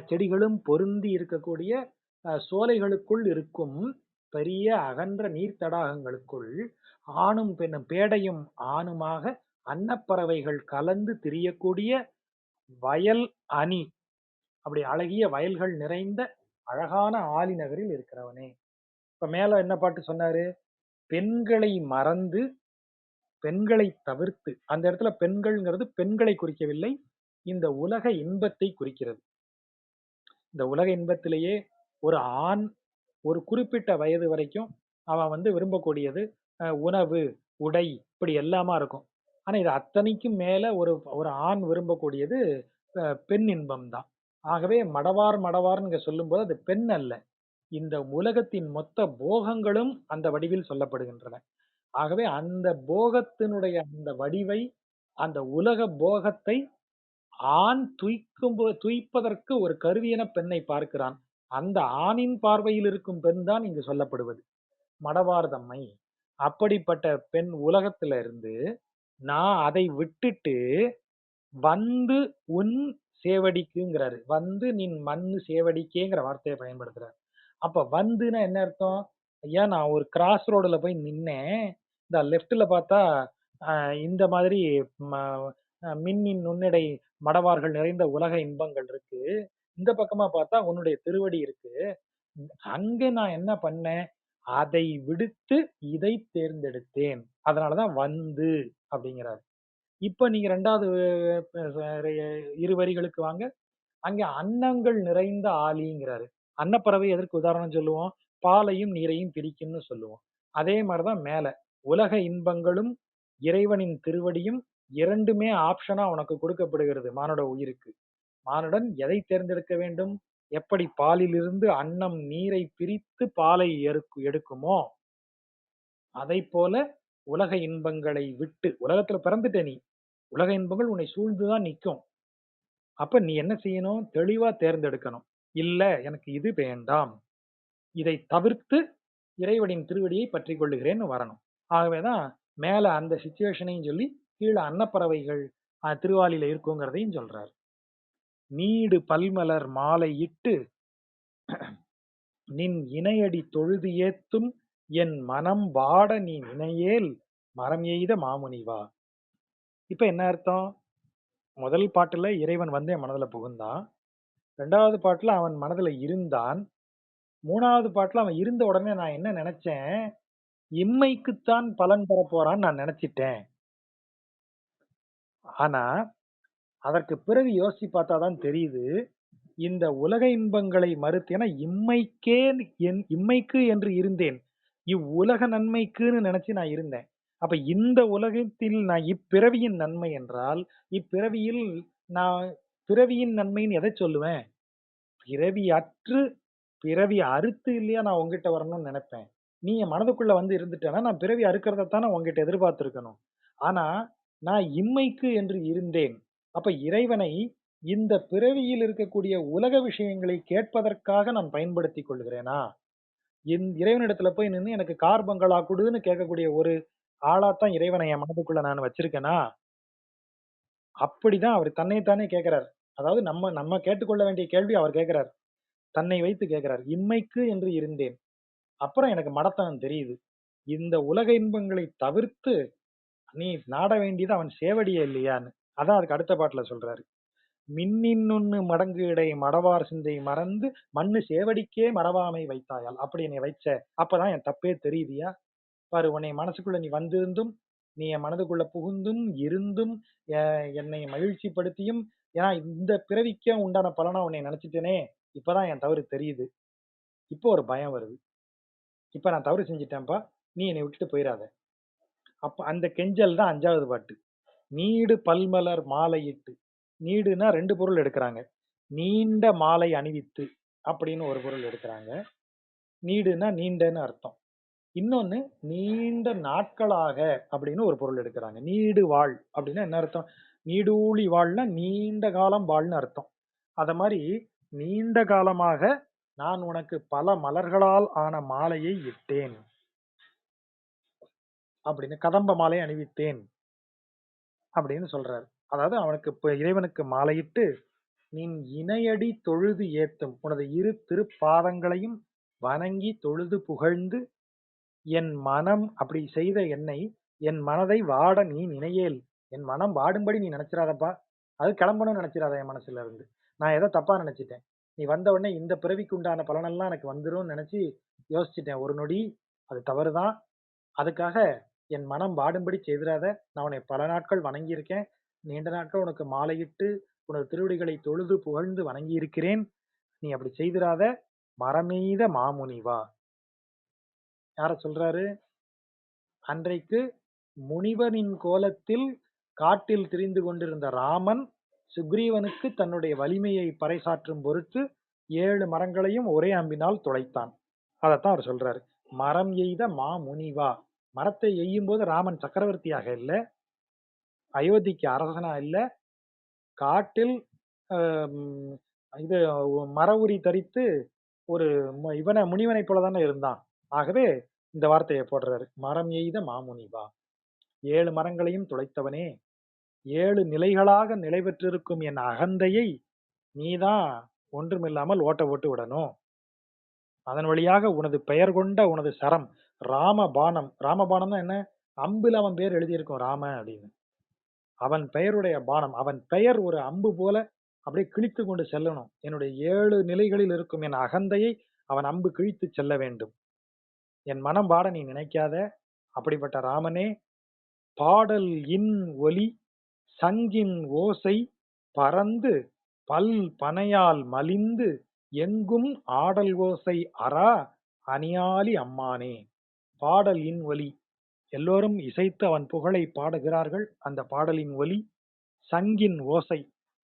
செடிகளும் பொருந்தி இருக்கக்கூடிய சோலைகளுக்குள் இருக்கும் பெரிய அகன்ற நீர் தடாகங்களுக்குள் ஆணும் பெண்ணும், பேடையும் ஆணுமாக அன்னப்பறவைகள் கலந்து திரியக்கூடிய வயல் அணி, அப்படி அழகிய வயல்கள் நிறைந்த அழகான ஆலி நகரில் இருக்கிறவனே. இப்ப மேல என்ன பாட்டு சொன்னாரு? பெண்களை மறந்து, பெண்களை தவிர்த்து, அந்த இடத்துல பெண்கள்ங்கிறது பெண்களை குறிக்கவில்லை, இந்த உலக இன்பத்தை குறிக்கிறது. இந்த உலக இன்பத்திலேயே ஒரு ஆண் ஒரு குறிப்பிட்ட வயது வரைக்கும் அவன் வந்து விரும்பக்கூடியது உணவு, உடை இப்படி எல்லாமா இருக்கும். ஆனா இது அத்தனைக்கும் மேல ஒரு ஒரு ஆண் விரும்பக்கூடியது பெண் இன்பம் தான். ஆகவே மடவார் மடவார்ன்னு இங்க சொல்லும்போது அது பெண் அல்ல. இந்த உலகத்தின் மொத்த போகங்களும் அந்த வடிவில் சொல்லப்படுகின்றன. ஆகவே அந்த போகத்தினுடைய அந்த வடிவை, அந்த உலக போகத்தை ஆண் துய்ப்பதற்கு ஒரு கருவியென பெண்ணை பார்க்கிறான். அந்த ஆணின் பார்வையில் இருக்கும் பெண் தான் இங்கு சொல்லப்படுவது. மடவார் தம்மை. அப்படிப்பட்ட பெண் உலகத்துல இருந்து நான் அதை விட்டுட்டு வந்து உன் சேவடிக்குங்கிறாரு. வந்து நின் மன்னு சேவடிக்கேங்கிற வார்த்தைய பயன்படுத்துறாரு. அப்ப வந்துன்னா என்ன அர்த்தம்? ஐயா நான் ஒரு கிராஸ் ரோடுல போய் நின்னேன். இந்த லெஃப்ட்ல பார்த்தா அ இந்த மாதிரி ம மின்னின் நுண்ணிடை மடவார்கள் நிறைந்த உலக இன்பங்கள் இருக்கு. இந்த பக்கமா பார்த்தா உன்னுடைய திருவடி இருக்கு. அங்க நான் என்ன பண்ணேன்? அதை விடுத்து இதை தேர்ந்தெடுத்தேன். அதனால தான் வந்து அப்படிங்கிறாரு. இப்ப நீங்க 2வது இரு வரிகளுக்கு வாங்க. அங்க அன்னங்கள் நிறைந்த ஆழிங்கிறாரு. அன்னப்பறவை எதற்கு உதாரணம் சொல்லுவோம்? பாலையும், நீரையும் பிரிக்கும்னு சொல்லுவோம். அதே மாரி தான் மேல. உலக இன்பங்களும், இறைவனின் திருவடியும் 2மே ஆப்ஷனா உனக்கு கொடுக்கப்படுகிறது மானுட உயிருக்கு. மானுடன் எதை தேர்ந்தெடுக்க வேண்டும்? எப்படி பாலிலிருந்து அன்னம், நீரை பிரித்து பாலை எடுக்குமோ, அதைப்போல உலக இன்பங்களை விட்டு உலகத்துல பிறந்துட்ட நீ. உலக இன்பங்கள் உன்னை சூழ்ந்து தான் நிக்கும். அப்ப நீ என்ன செய்யணும்? தெளிவா தேர்ந்தெடுக்கணும். இல்ல எனக்கு இது வேண்டாம். இதை தவிர்த்து இறைவனின் திருவடியை பற்றிக் கொள்ளுகிறேன்னு வரணும். ஆகவே தான் மேல அந்த சிச்சுவேஷனையும் சொல்லி, கீழ அன்னப்பறவைகள் திருவாலில இருக்குங்கிறதையும் சொல்றாரு. நீடு பல்மலர் மாலை இட்டு நின் இணையடி தொழுது ஏத்தும் என் மனம் வாட நீ நினையேல் மரம் எய்த மாமுனிவா. இப்ப என்ன அர்த்தம்? முதல் பாட்டுல இறைவன் வந்து என் மனதுல புகுந்தான். 2வது பாட்டுல அவன் மனதுல இருந்தான். 3வது பாட்டுல அவன் இருந்த உடனே நான் என்ன நெனச்சேன்? இம்மைக்குத்தான் பலன் தரப்போறான்னு நான் நெனச்சிட்டேன். ஆனா, அதற்கு பிறகு யோசிச்சு பார்த்தா தான் தெரியுது, இந்த உலக இன்பங்களை மறுத்து ஏன்னா இம்மைக்கு என்று இருந்தேன். இவ்வுலக நன்மைக்குன்னு நெனச்சு நான் இருந்தேன். அப்ப இந்த உலகத்தில் நான் இப்பிறவியின் நன்மை என்றால், இப்பிறவியில் நான் பிறவியின் நன்மைன்னு எத சொல்லுவேன்? பிறவி அற்று, பிறவி அறுத்து இல்லையா நான் உன்கிட்ட வரணும்னு நெனைப்பேன். நீ என் மனதுக்குள்ள வந்து இருந்துட்டேன்னா, நான் பிறவி அறுக்கிறத தானே உன்கிட்ட எதிர்பார்த்திருக்கணும். ஆனா, நான் இம்மைக்கு என்று இருந்தேன். அப்ப இறைவனை இந்த பிறவியில் இருக்கக்கூடிய உலக விஷயங்களை கேட்பதற்காக நான் பயன்படுத்திக் கொள்கிறேனா? இறைவனிடத்துல போய் நின்னு எனக்கு கார் பங்களா குடுன்னு கேட்கக்கூடிய ஒரு ஆளாத்தான் இறைவனை என் மனதுக்குள்ள நான் வச்சிருக்கேனா? அப்படிதான் அவர் தன்னை தானே கேட்கிறார். அதாவது நம்ம நம்ம கேட்டுக்கொள்ள வேண்டிய கேள்வி அவர் கேட்கிறார். தன்னை வைத்து கேட்கிறார். இம்மைக்கு என்று இருந்தேன். அப்புறம் எனக்கு மடத்தனம் தெரியுது. இந்த உலக இன்பங்களை தவிர்த்து நீ நாட வேண்டியது அவன் சேவடியே இல்லையான்னு. அதான் அதுக்கு அடுத்த பாட்டுல சொல்றாரு. மின்னின்னுண்ணு மடங்கு இடை மடவார் சிந்தை மறந்து மண்ணு சேவடிக்கே மறவாமை வைத்தாயால். அப்படி என்னை வைச்ச. அப்பதான் என் தப்பே தெரியுதுயா. பாரு உன்னை மனசுக்குள்ள நீ வந்திருந்தும், நீ என் மனதுக்குள்ள புகுந்தும், இருந்தும், என்னை மகிழ்ச்சிப்படுத்தியும், ஏன்னா இந்த பிறவிக்கே உண்டான பலனா உன்னை நினைச்சிட்டேனே, இப்பதான் என் தவறு தெரியுது. இப்போ ஒரு பயம் வருது. இப்ப நான் தவறு செஞ்சுட்டேன்ப்பா. நீ என்னை விட்டுட்டு போயிறாத. அப்ப அந்த கெஞ்சல் தான் 5வது பாட்டு. நீடு பல்மலர் மாலையிட்டு. நீடுன்னா 2 பொருள் எடுக்குறாங்க. நீண்ட மாலை அணிவித்து அப்படின்னு ஒரு பொருள் எடுக்குறாங்க. நீடுன்னா நீண்டன்னு அர்த்தம். இன்னொன்னு நீண்ட நாட்களாக அப்படின்னு ஒரு பொருள் எடுக்குறாங்க. நீடு வாழ் அப்படின்னா என்ன அர்த்தம்? நீடூழி வாழ்னா நீண்ட காலம் வாழ்ன்னு அர்த்தம். அத மாரி நீண்ட காலமாக நான் உனக்கு பல மலர்களால் ஆன மாலையை இட்டேன். அப்படின்னு கதம்ப மாலை அணிவித்தேன் அப்படின்னு சொல்றாரு. அதாவது அவனுக்கு இப்ப இறைவனுக்கு மாலையிட்டு நின் இணையடி தொழுது ஏத்தும் உனது இரு திருப்பாதங்களையும் வணங்கி தொழுது புகழ்ந்து என் மனம் அப்படி செய்த என்னை என் மனதை வாட நீ நினையேல். என் மனம் வாடும்படி நீ நினைச்சிராதப்பா. அது கிளம்பணும்னு நினைச்சிராத என் மனசுல இருந்து. நான் ஏதோ தப்பா நினைச்சிட்டேன். நீ வந்த உடனே இந்த பிறவிக்கு உண்டான பலனெல்லாம் எனக்கு வந்துரும்னு நினைச்சு யோசிச்சுட்டேன் ஒரு நொடி. அது தவறுதான். அதுக்காக என் மனம் வாடும்படி செய்திராத. நான் உன்னை பல நாட்கள் வணங்கியிருக்கேன். நீண்ட நாட்கள் உனக்கு மாலையிட்டு உனது திருவடிகளை தொழுது புகழ்ந்து வணங்கி இருக்கிறேன். நீ அப்படி செய்திராத. மரமெய்த மாமுனிவா. யார சொல்றாரு? அன்றைக்கு முனிவனின் கோலத்தில் காட்டில் திரிந்து கொண்டிருந்த ராமன் சுக்ரீவனுக்கு தன்னுடைய வலிமையை பறைசாற்றும் பொருட்டு 7 மரங்களையும் ஒரே அம்பினால் துளைத்தான். அதத்தான் அவர் சொல்றாரு. மரம் எய்த மாமுனிவா. மரத்தை எய்யும் போது ராமன் சக்கரவர்த்தியாக இல்ல, அயோத்திக்கு அரசனா இல்ல, காட்டில் ஆஹ் இது மர உரி தரித்து ஒரு முனிவனைப் போல தானே இருந்தான். ஆகவே இந்த வார்த்தையை போடுறாரு. மரம் எய்த மாமுனிவா, 7 மரங்களையும் துளைத்தவனே, 7 நிலைகளாக நிலை பெற்றிருக்கும் என் அகந்தையை நீதான் ஒன்றுமில்லாமல் ஓட்ட போட்டு விடணும். அதன் வழியாக உனது பெயர் கொண்ட உனது சரம் ராமபாணம். ராமபாணம்னா என்ன? அம்புல அவன் பேர் எழுதியிருக்கும் ராம அப்படின்னு. அவன் பெயருடைய பானம், அவன் பெயர் ஒரு அம்பு போல அப்படியே கிழித்து கொண்டு செல்லணும். என்னுடைய 7 நிலைகளில் இருக்கும் என் அகந்தையை அவன் அம்பு கிழித்து செல்ல வேண்டும். என் மனம் வாட நீ நினைக்காத. அப்படிப்பட்ட ராமனே, பாடல் இன் ஒலி சங்கின் ஓசை பறந்து பல் பனையால் மலிந்து எங்கும் ஆடல் ஓசை அரா அணியாலி அம்மானே. பாடல் இன் ஒலி, எல்லோரும் இசைத்து அவன் புகழை பாடுகிறார்கள். அந்த பாடலின் ஒலி சங்கின் ஓசை,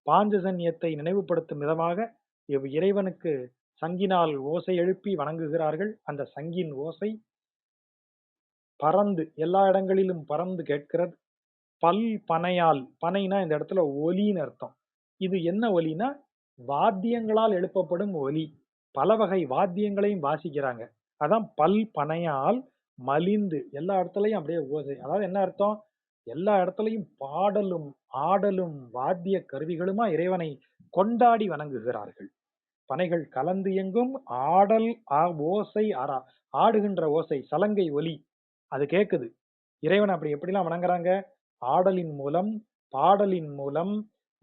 பாஞ்சஜன்யத்தை நினைவுபடுத்தும் விதமாக இறைவனுக்கு சங்கினால் ஓசை எழுப்பி வணங்குகிறார்கள். அந்த சங்கின் ஓசை பறந்து எல்லா இடங்களிலும் பறந்து கேட்கிறது. பல் பனையால், பனைனா இந்த இடத்துல ஒலின்னு அர்த்தம். இது என்ன ஒலினா? வாத்தியங்களால் எழுப்பப்படும் ஒலி. பல வகை வாத்தியங்களையும் வாசிக்கிறாங்க. அதான் பல் பனையால் மலிந்து, எல்லா இடத்துலயும் அப்படியே ஓசை. அதாவது என்ன அர்த்தம்? எல்லா இடத்துலயும் பாடலும் ஆடலும் வாத்திய கருவிகளுமா இறைவனை கொண்டாடி வணங்குகிறார்கள். பனைகள் கலந்து எங்கும் ஆடல் ஓசை அரா, ஆடுகின்ற ஓசை, சலங்கை ஒலி அது கேக்குது. இறைவன் அப்படி எப்படிலாம் வணங்குறாங்க? ஆடலின் மூலம், பாடலின் மூலம்,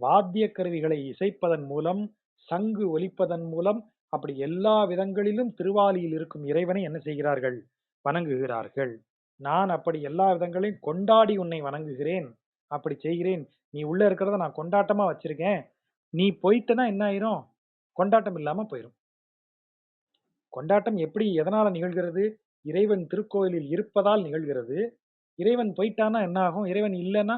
வாத்திய கருவிகளை இசைப்பதன் மூலம், சங்கு ஒலிப்பதன் மூலம், அப்படி எல்லா விதங்களிலும் திருவாலியில் இருக்கும் இறைவனை என்ன செய்கிறார்கள்? வணங்குகிறார்கள். நான் அப்படி எல்லா விதங்களையும் கொண்டாடி உன்னை வணங்குகிறேன். அப்படி செய்கிறேன். நீ உள்ள இருக்கிறத நான் கொண்டாட்டமா வச்சிருக்கேன். நீ போயிட்டனா என்ன ஆயிரும்? கொண்டாட்டம் இல்லாம போயிரும். கொண்டாட்டம் எப்படி எதனால நிகழ்கிறது? இறைவன் திருக்கோயிலில் இருப்பதால் நிகழ்கிறது. இறைவன் போயிட்டானா என்ன ஆகும்? இறைவன் இல்லைன்னா,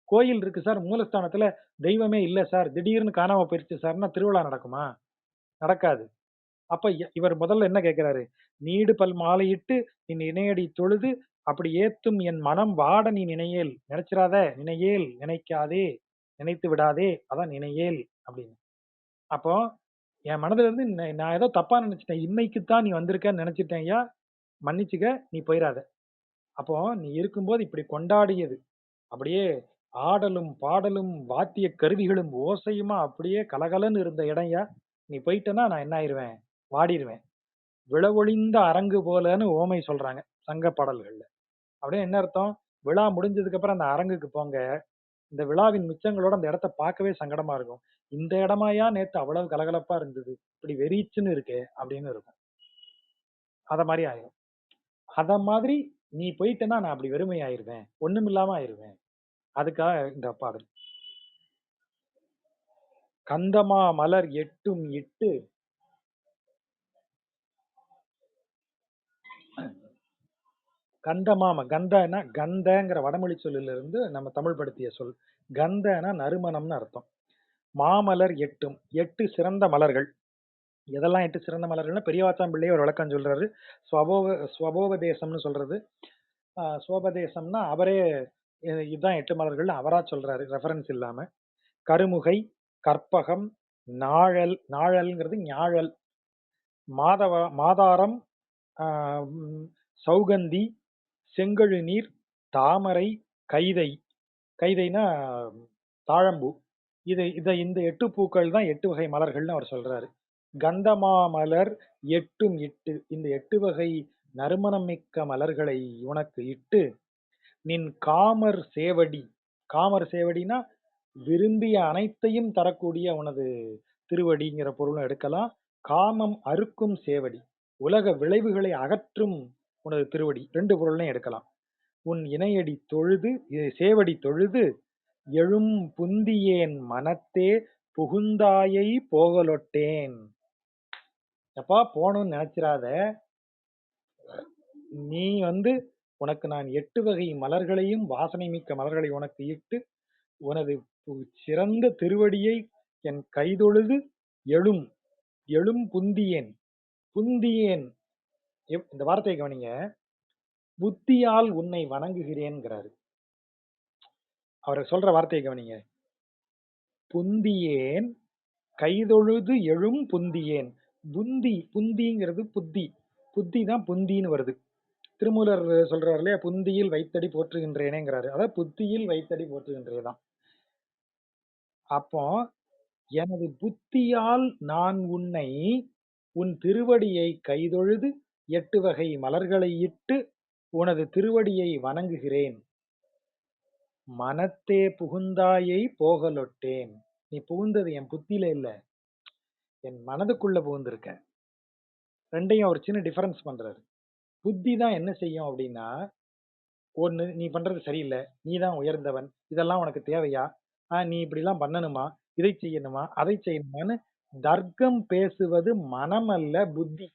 கோயில் இருக்கு சார், மூலஸ்தானத்துல தெய்வமே இல்ல சார், திடீர்னு காணாம போயிருச்சு சார்னா திருவிழா நடக்குமா? நடக்காது. அப்ப இவர் முதல்ல என்ன கேட்கிறாரு? நீடு பல் மாலையிட்டு நின் இணையடி தொழுது அப்படி ஏத்தும் என் மனம் வாட நீ நினையேல். நினைச்சிராத, நினையேல், நினைக்காதே, நினைத்து விடாதே, அதான் நினையேல் அப்படின்னு. அப்போ என் மனதுல இருந்து நான் ஏதோ தப்பா நினைச்சிட்டேன், இன்னைக்குத்தான் நீ வந்திருக்கன்னு நினைச்சிட்டேன் ஐயா, மன்னிச்சுக்க, நீ போயிடாத. அப்போ நீ இருக்கும்போது இப்படி கொண்டாடியது, அப்படியே ஆடலும் பாடலும் வாத்திய கருவிகளும் ஓசையுமா அப்படியே கலகலன்னு இருந்த இடம்யா, நீ போயிட்டனா நான் என்ன ஆயிருவேன்? வாடிருவேன். விழவொழிந்த அரங்கு போலன்னு ஓமை சொல்றாங்க சங்க பாடல்கள்ல. அப்படியே என்ன அர்த்தம்? விழா முடிஞ்சதுக்கு அப்புறம் அந்த அரங்குக்கு போங்க. இந்த விழாவின் மிச்சங்களோட அந்த இடத்த பார்க்கவே சங்கடமா இருக்கும். இந்த இடமாயா நேத்து அவ்வளவு கலகலப்பா இருந்தது, இப்படி வெறிச்சுன்னு இருக்கே அப்படின்னு இருக்கும். அத மாதிரி ஆயிரும். அத மாதிரி நீ போயிட்டனா நான் அப்படி வெறுமை ஆயிருவேன், ஒண்ணுமில்லாம ஆயிருவேன். அதுக்காக இந்த பாடல். கந்தமா மலர் எட்டும் இட்டு, கந்தமாம கந்தனா கந்தங்கிற வடமொழி சொல்லிலிருந்து இருந்து நம்ம தமிழ் படுத்திய சொல். கந்தனா நறுமணம்னு அர்த்தம். மாமலர் எட்டும், 8 சிறந்த மலர்கள். எதெல்லாம் 8 சிறந்த மலர்கள்னா பெரியவாச்சான் பிள்ளை ஒரு விளக்கம் சொல்றாரு. ஸ்வபோபதேசம்னு சொல்றது. சுவபதேசம்னா அவரே இதுதான் 8 மலர்கள்னு அவரா சொல்றாரு, ரெஃபரன்ஸ் இல்லாம. கருமுகை, கற்பகம், நாழல், நாழல்ங்கிறது ஞாழல், மாதாரம், சௌகந்தி, செங்கழுநீர், தாமரை, கைதை. கைதைனா தாழம்பூ. இந்த 8 பூக்கள் தான் 8 வகை மலர்கள்னு அவர் சொல்றாரு. கந்தமா மலர் எட்டும் இட்டு, இந்த 8 வகை நறுமணம் மிக்க மலர்களை உனக்கு இட்டு, நின் காமர் சேவடி, காமர் சேவடினா விரும்பிய அனைத்தையும் தரக்கூடிய உனது திருவடிங்கிற பொருளும் எடுக்கலாம். காமம் அறுக்கும் சேவடி, உலக விளைவுகளை அகற்றும் உனது திருவடி, 2 பொருளையும் எடுக்கலாம். உன் இணையடி தொழுது, சேவடி தொழுது எழும் புந்தியேன் மனத்தே புகுந்தாயை போகலொட்டேன். எப்பா போகணும்னு நினைச்சிராத. நீ உனக்கு நான் 8 வகை மலர்களையும் வாசனை மிக்க மலர்களை உனக்கு இட்டு, உனது சிறந்த திருவடியை என் கைதொழுது எழும், எழும் புந்தியேன். புந்தியேன், இந்த வார்த்தையை கவனிங்க. புத்தியால் உன்னை வணங்குகிறேன்ங்கிறாரு. அவர் சொல்ற வார்த்தையை கவனிங்க. புந்தியேன் கைதொழுது எழும் புந்தியேன். புந்தி, புந்திங்கிறது புத்தி, புத்தி தான் புந்தின்னு வருது. திருமூலர் சொல்றாரு இல்லையா, புந்தியில் வைத்தடி போற்றுகின்றேனேங்கிறாரு. அதாவது புத்தியில் வைத்தடி போற்றுகின்றேதான். அப்போ எனது புத்தியால் நான் உன்னை உன் திருவடியை கைதொழுது 8 வகை மலர்களை இட்டு உனது திருவடியை வணங்குகிறேன். மனத்தே புகுந்தாயை போகலொட்டேன். நீ புகுந்தது என் புத்தியில இல்ல, என் மனதுக்குள்ள புகுந்திருக்க. ரெண்டையும் ஒரு சின்ன டிஃபரன்ஸ் பண்றாரு. புத்தி தான் என்ன செய்யும் அப்படின்னா, ஒண்ணு நீ பண்றது சரியில்லை, நீ தான் உயர்ந்தவன், இதெல்லாம் உனக்கு தேவையா, நீ இப்படிலாம் பண்ணணுமா, இதை செய்யணுமா, அதை செய்யணுமான்னு தர்க்கம் பேசுவது மனம் அல்ல, புத்தி.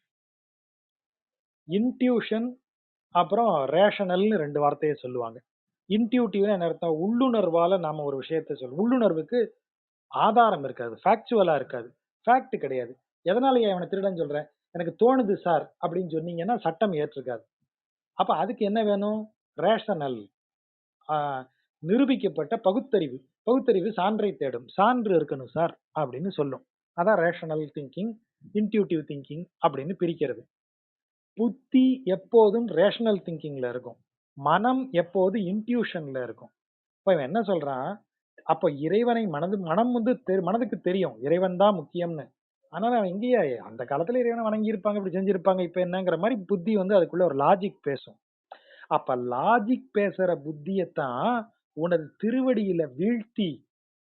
இன்ட்யூஷன் அப்புறம் ரேஷனல்னு 2 வார்த்தைய சொல்லுவாங்க. இன்ட்யூட்டிவ்னா என்ன அர்த்தம்? உள்ளுணர்வால நாம ஒரு விஷயத்த சொல்லுவோம். உள்ளுணர்வுக்கு ஆதாரம் இருக்காது. ஃபேக்சுவலா இருக்காது. ஃபேக்ட் கிடையாது. எதனாலயா இவன திருடன்னு சொல்றேன்? எனக்கு தோணுது சார் அப்படின்னு சொன்னீங்கன்னா சட்டம் ஏற்றுக்காது. அப்ப அதுக்கு என்ன வேணும்? ரேஷனல். ஆ நிரூபிக்கப்பட்ட பகுத்தறிவு. பகுத்தறிவு சான்றை தேடும். சான்று இருக்கணும் சார் அப்படின்னு சொல்லும். அதான் ரேஷனல் திங்கிங், இன்ட்யூட்டிவ் திங்கிங் அப்படின்னு பிரிக்கிறது. புத்தி எப்போதும் ரேஷனல் திங்கிங்ல இருக்கும். மனம் எப்போது இன்ட்யூஷன்ல இருக்கும். இப்ப இவன் என்ன சொல்றான்? அப்ப இறைவனை மனம் வந்து மனதுக்கு தெரியும். இறைவன் தான் முக்கியம்னு. ஆனாலும் அவன் எங்கேயா அந்த காலத்துல இறைவனை வணங்கியிருப்பாங்க, இப்படி செஞ்சிருப்பாங்க. இப்ப என்னங்கிற மாரி புத்தி வந்து அதுக்குள்ள ஒரு லாஜிக் பேசும். அப்ப லாஜிக் பேசுற புத்தியத்தான் உனது திருவடியில வீழ்த்தி,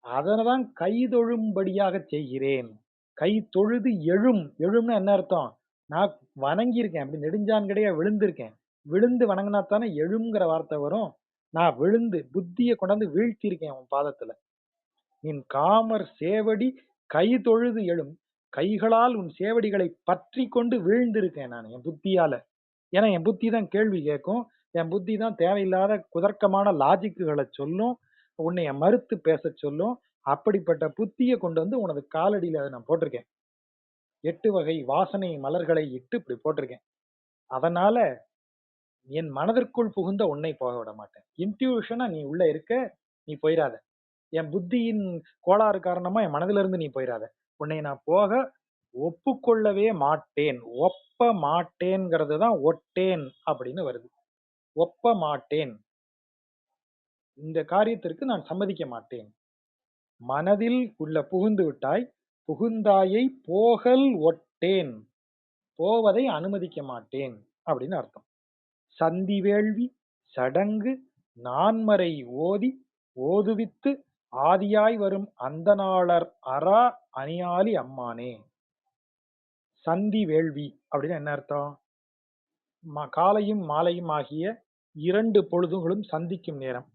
அதனதான் கைதொழும்படியாக செய்கிறேன். கை தொழுது எழும். எழும்னா என்ன அர்த்தம்? நான் வணங்கியிருக்கேன். அப்படி நெடுஞ்சான்கடையா விழுந்திருக்கேன். விழுந்து வணங்குனா தானே எழும்ங்கிற வார்த்தை வரும். நான் விழுந்து புத்திய கொண்டாந்து வீழ்த்தியிருக்கேன் உன் பாதத்துல. நின் காமர் சேவடி கை தொழுது எழும். கைகளால் உன் சேவடிகளை பற்றி கொண்டு வீழ்ந்திருக்கேன் நான் என் புத்தியால. ஏன்னா என் புத்தி தான் கேள்வி கேட்கும். என் புத்தி தான் தேவையில்லாத குதர்க்கமான லாஜிக்குகளை சொல்லும். உன்னைய மறுத்து பேசச் சொல்லும். அப்படிப்பட்ட புத்திய கொண்டு வந்து உனது காலடியில நான் போட்டிருக்கேன். 8 வகை வாசனை மலர்களை இட்டு இப்படி போட்டிருக்கேன். அதனால என் மனதிற்குள் புகுந்த உன்னை போக விட மாட்டேன். இன்ட்யூஷனா நீ உள்ள இருக்க, நீ போயிராத. என் புத்தியின் கோளாறு காரணமா என் மனதில இருந்து நீ போயிராத. உன்னை நான் போக ஒப்புக்கொள்ளவே மாட்டேன். ஒப்ப மாட்டேன்ங்கிறது தான் ஒட்டேன் அப்படின்னு வருது. ஒப்ப மாட்டேன். இந்த காரியத்திற்கு நான் சம்மதிக்க மாட்டேன். மனதில் உள்ள புகுந்து விட்டாய், புகுந்தாயை போகல் ஒட்டேன். போவதை அனுமதிக்க மாட்டேன் அப்படின்னு அர்த்தம். சந்தி வேள்வி, சடங்கு, நான்மறை ஓதி, ஓதுவித்து ஆதியாய் வரும் அந்தணாளர் அரா அணியாலி அம்மானே. சந்தி வேள்வி அப்படின்னா என்ன அர்த்தம்? காலையும் மாலையும் ஆகிய 2 பொழுதுகளும் சந்திக்கும் நேரம்.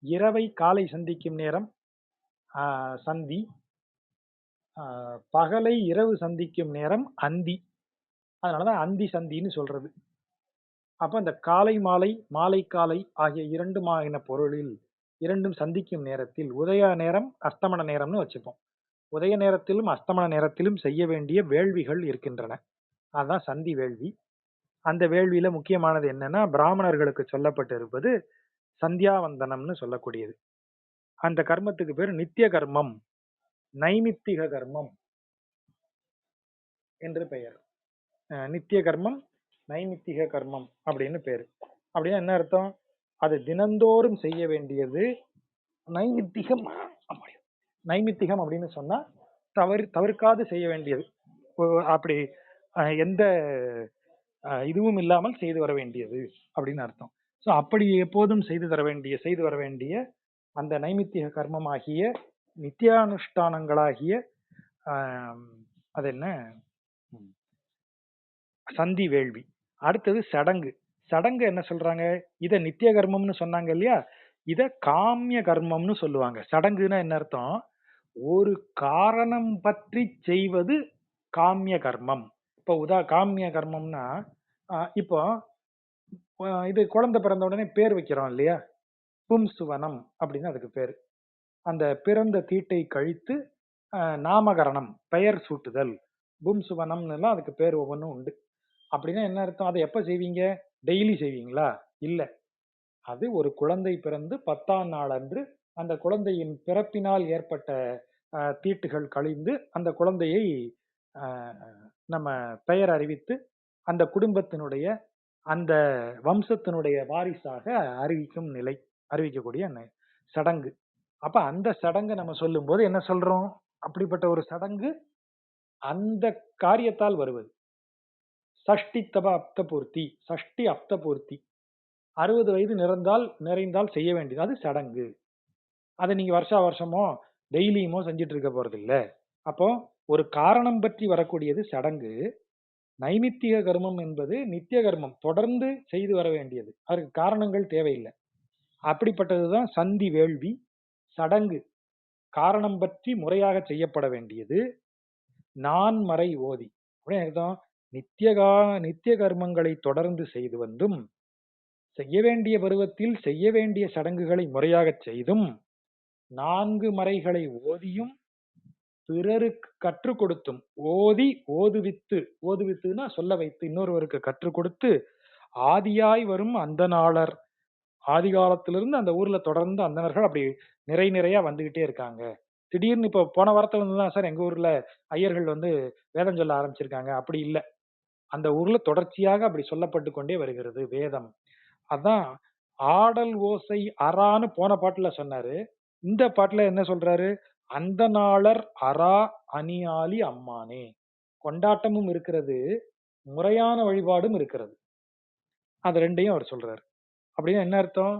இரவை காலை சந்திக்கும் நேரம் சந்தி. பகலை இரவு சந்திக்கும் நேரம் அந்தி. அதனாலதான் அந்தி சந்தின்னு சொல்றது. அப்ப இந்த காலை மாலை, மாலை காலை ஆகிய 2 பொருளில் 2ம் சந்திக்கும் நேரத்தில் உதய நேரம், அஸ்தமன நேரம்னு வச்சுப்போம். உதய நேரத்திலும் அஸ்தமன நேரத்திலும் செய்ய வேண்டிய வேள்விகள் இருக்கின்றன. அதுதான் சந்தி வேள்வி. அந்த வேள்வியில முக்கியமானது என்னன்னா, பிராமணர்களுக்கு சொல்லப்பட்டு இருப்பது சந்தியாவந்தனம்னு சொல்லக்கூடியது. அந்த கர்மத்துக்கு பேர் நித்திய கர்மம், நைமித்திக கர்மம் என்று பெயர். நித்திய கர்மம், நைமித்திக கர்மம் அப்படின்னு பேரு. அப்படின்னா என்ன அர்த்தம்? அது தினந்தோறும் செய்ய வேண்டியது. நைமித்திகம் நைமித்திகம் அப்படின்னு சொன்னா தவிர்க்காது செய்ய வேண்டியது. அப்படி எந்த இதுவும் இல்லாமல் செய்து வர வேண்டியது அப்படின்னு அர்த்தம். ஸோ அப்படி எப்போதும் செய்து வர வேண்டிய அந்த நைமித்திக கர்மமாகிய நித்தியானுஷ்டானங்களாகிய அது என்ன சந்தி வேள்வி. அடுத்தது சடங்கு. சடங்கு என்ன சொல்றாங்க? இத நித்திய கர்மம்னு சொன்னாங்க இல்லையா, இத காமிய கர்மம்னு சொல்லுவாங்க. சடங்குன்னா என்ன அர்த்தம்? ஒரு காரணம் பற்றி செய்வது காமிய கர்மம். இப்போ காமிய கர்மம்னா இப்போ இது குழந்தை பிறந்த உடனே பேர் வைக்கிறோம் இல்லையா, பும்சுவனம் அப்படின்னு அதுக்கு பேரு. அந்த பிறந்த தீட்டை கழித்து நாமகரணம், பெயர் சூட்டுதல், பும்சுவனம்னு எல்லாம் அதுக்கு பேர் ஒவ்வொன்றும் உண்டு. அப்படின்னா என்ன அர்த்தம்? அதை எப்ப செய்வீங்க? டெய்லி செய்வீங்களா? இல்ல. அது ஒரு குழந்தை பிறந்து 10ஆம் நாள் அன்று அந்த குழந்தையின் பிறப்பினால் ஏற்பட்ட தீட்டுகள் கழிந்து அந்த குழந்தையை நம்ம பெயர் அறிவித்து அந்த குடும்பத்தினுடைய அந்த வம்சத்தினுடைய வாரிசாக அறிவிக்கும் நிலை, அறிவிக்கக்கூடிய சடங்கு. அப்ப அந்த சடங்கை நம்ம சொல்லும்போது என்ன சொல்றோம்? அப்படிப்பட்ட ஒரு சடங்கு அந்த காரியத்தால் வருவது. சஷ்டி தப அப்த பூர்த்தி, சஷ்டி அப்த பூர்த்தி. 60 வயது நிறைந்தால் செய்ய வேண்டியது. அது சடங்கு. அத நீங்க வருஷா வருஷமோ, டெய்லியுமோ செஞ்சுட்டு இருக்க போறதில்ல. அப்போ ஒரு காரணம் பற்றி வரக்கூடியது சடங்கு. நைமித்திக கர்மம் என்பது நித்திய கர்மம். தொடர்ந்து செய்து வர வேண்டியது. அதற்கு காரணங்கள் தேவையில்ல. அப்படிப்பட்டதுதான் சந்தி வேள்வி. சடங்கு காரணம் பற்றி முறையாக செய்யப்பட வேண்டியது. நான்மறை ஓதி. அப்படின்னு அர்த்தம். நித்திய கர்மங்களை தொடர்ந்து செய்து வந்தும், செய்ய வேண்டிய பருவத்தில் செய்ய வேண்டிய சடங்குகளை முறையாகச் செய்தும், 4 மறைகளை ஓதியும், பிறருக்கு கற்றுக் கொடுத்தும், ஓதி ஓதுவித்து, ஓதுவித்துன்னா சொல்ல வைத்து இன்னொருவருக்கு கற்றுக் கொடுத்து, ஆதியாய் வரும் அந்தணாளர், ஆதி காலத்திலிருந்து அந்த ஊர்ல தொடர்ந்து அந்தணர்கள் அப்படி நிறையா வந்துகிட்டே இருக்காங்க. திடீர்னு இப்போ போன வாரத்துல வந்து தான் சார் எங்க ஊர்ல ஐயர்கள் வந்து வேதம் சொல்ல ஆரம்பிச்சிருக்காங்க. அப்படி இல்ல. அந்த ஊர்ல தொடர்ச்சியாக அப்படி சொல்லப்பட்டு கொண்டே வருகிறது வேதம். அதான் ஆடல் ஓசை அறான்னு போன பாட்டுல சொன்னாரு. இந்த பாட்டுல என்ன சொல்றாரு? அந்த நாளர் அரா அணியாளி அம்மானே. கொண்டாட்டமும் இருக்கிறது, முறையான வழிபாடும் இருக்கிறது. அது 2யும் அவர் சொல்றாரு. அப்படின்னா என்ன அர்த்தம்?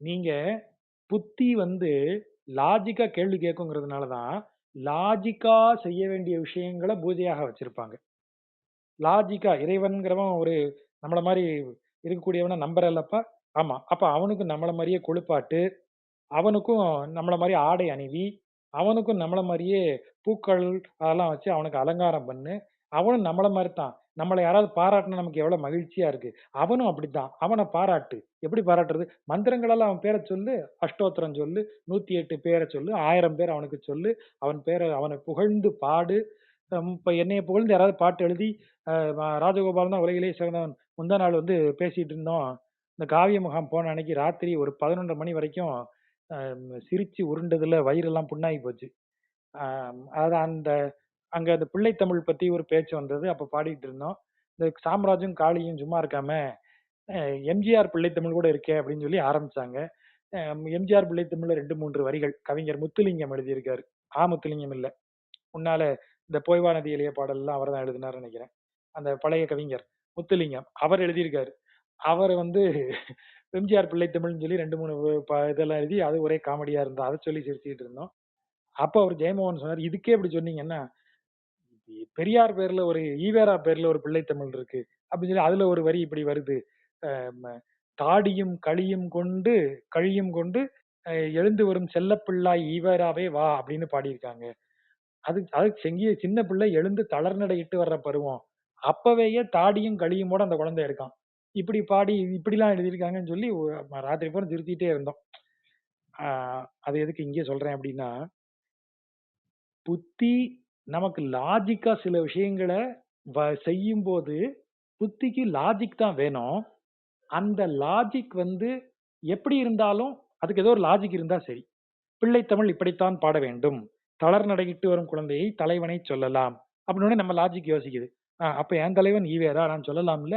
நீங்க புத்தி வந்து லாஜிக்கா கேள்வி கேட்குங்கிறதுனால தான், லாஜிக்கா செய்ய வேண்டிய விஷயங்கள பூஜையாக வச்சிருப்பாங்க. லாஜிக்கா இறைவன்கிறவன் ஒரு நம்மள மாரி இருக்கக்கூடியவன நம்புறல்லப்பா? ஆமா. அப்ப அவனுக்கும் நம்மள மாரியே குளிப்பாட்டு, அவனுக்கும் நம்மள மாரி ஆடை அணிவி, அவனுக்கும் நம்மள மாரியே பூக்கள் அதெல்லாம் வச்சு அவனுக்கு அலங்காரம் பண்ணு. அவனும் நம்மள மாரி தான். நம்மள யாராவது பாராட்டுனா நமக்கு எவ்வளவு மகிழ்ச்சியா இருக்கு. அவனும் அப்படித்தான். அவன பாராட்டு. எப்படி பாராட்டுறது? மந்திரங்களால அவன் பேர சொல்லு, அஷ்டோத்திரம் சொல்லு, 108 பேர சொல்லு, 1000 பேர் அவனுக்கு சொல்லு, அவன் பேர அவன புகழ்ந்து பாடு. இப்ப என்னைய புகழ்ந்து யாராவது பாட்டு எழுதி, ராஜகோபாலன் தான் உலகிலேயே சிறந்தவன். முந்தா நாள் வந்து பேசிட்டு இருந்தோம். இந்த காவிய முகாம் போன அன்னைக்கு ராத்திரி ஒரு 11:30 மணி வரைக்கும் சிரிச்சு உருண்டதுல வயிறெல்லாம் புண்ணாகி போச்சு. அது அந்த அங்க அந்த பிள்ளை தமிழ் பத்தி ஒரு பேச்சு வந்தது. அப்ப பாடிட்டு இருந்தோம். இந்த சாம்ராஜும் காளியும் சும்மா இருக்காம, எம்ஜிஆர் பிள்ளை தமிழ் கூட இருக்கே அப்படின்னு சொல்லி ஆரம்பிச்சாங்க. எம்ஜிஆர் பிள்ளை தமிழ்ல 2, 3 வரிகள் கவிஞர் முத்துலிங்கம் எழுதியிருக்காரு. முத்துலிங்கம் இல்ல. முன்னால இந்த போய்வா நதி எளிய பாடல்லாம் அவர் தான் எழுதினாருன்னு நினைக்கிறேன். அந்த பழைய கவிஞர் முத்துலிங்கம். அவர் எழுதியிருக்காரு. அவர் வந்து எம்ஜிஆர் பிள்ளை தமிழ்னு சொல்லி 2, 3 இதெல்லாம் எழுதி அது ஒரே காமெடியா இருந்தது. அத சொல்லி சிரிச்சுட்டு இருந்தோம். அப்ப அவர் ஜெயமோகன் சொன்னாரு, "இதுக்கே இப்படி சொன்னீங்கன்னா, பெரியார் பேர்ல ஒரு ஈவேரா பேர்ல ஒரு பிள்ளை தமிழ் இருக்கு. அப்படின்னு சொல்லி அதுல ஒரு வரி இப்படி வருது. அ ம தாடியும் கழியும் கொண்டு எழுந்து வரும் செல்லப்பிள்ளாய் ஈவேராவே வா அப்படின்னு பாடியிருக்காங்க. அது அது சின்ன பிள்ளை எழுந்து தளர்நடையிட்டு வர்ற பருவம். அப்பவேயே தாடியும் கழியுமோட அந்த குழந்தை இருக்கான். இப்படி பாடி இப்படிலாம் எழுதியிருக்காங்கன்னு சொல்லி ராத்திரி பூரா சிரிச்சுட்டே இருந்தோம். ஆ அது எதுக்கு இங்க சொல்றேன் அப்படின்னா, புத்தி நமக்கு லாஜிக்கா சில விஷயங்கள செய்யும்போது, புத்திக்கு லாஜிக் தான் வேணும். அந்த லாஜிக் வந்து எப்படி இருந்தாலும், அதுக்கு ஏதோ ஒரு லாஜிக் இருந்தா சரி. பிள்ளை தமிழ் இப்படித்தான் பாட வேண்டும். தளர் நடையிட்டு வரும் குழந்தையை தலைவனைச் சொல்லலாம். அப்படின்னோனே நம்ம லாஜிக் யோசிக்குது. அப்ப என் தலைவன் ஈவேரா நான் சொல்லலாம்ல.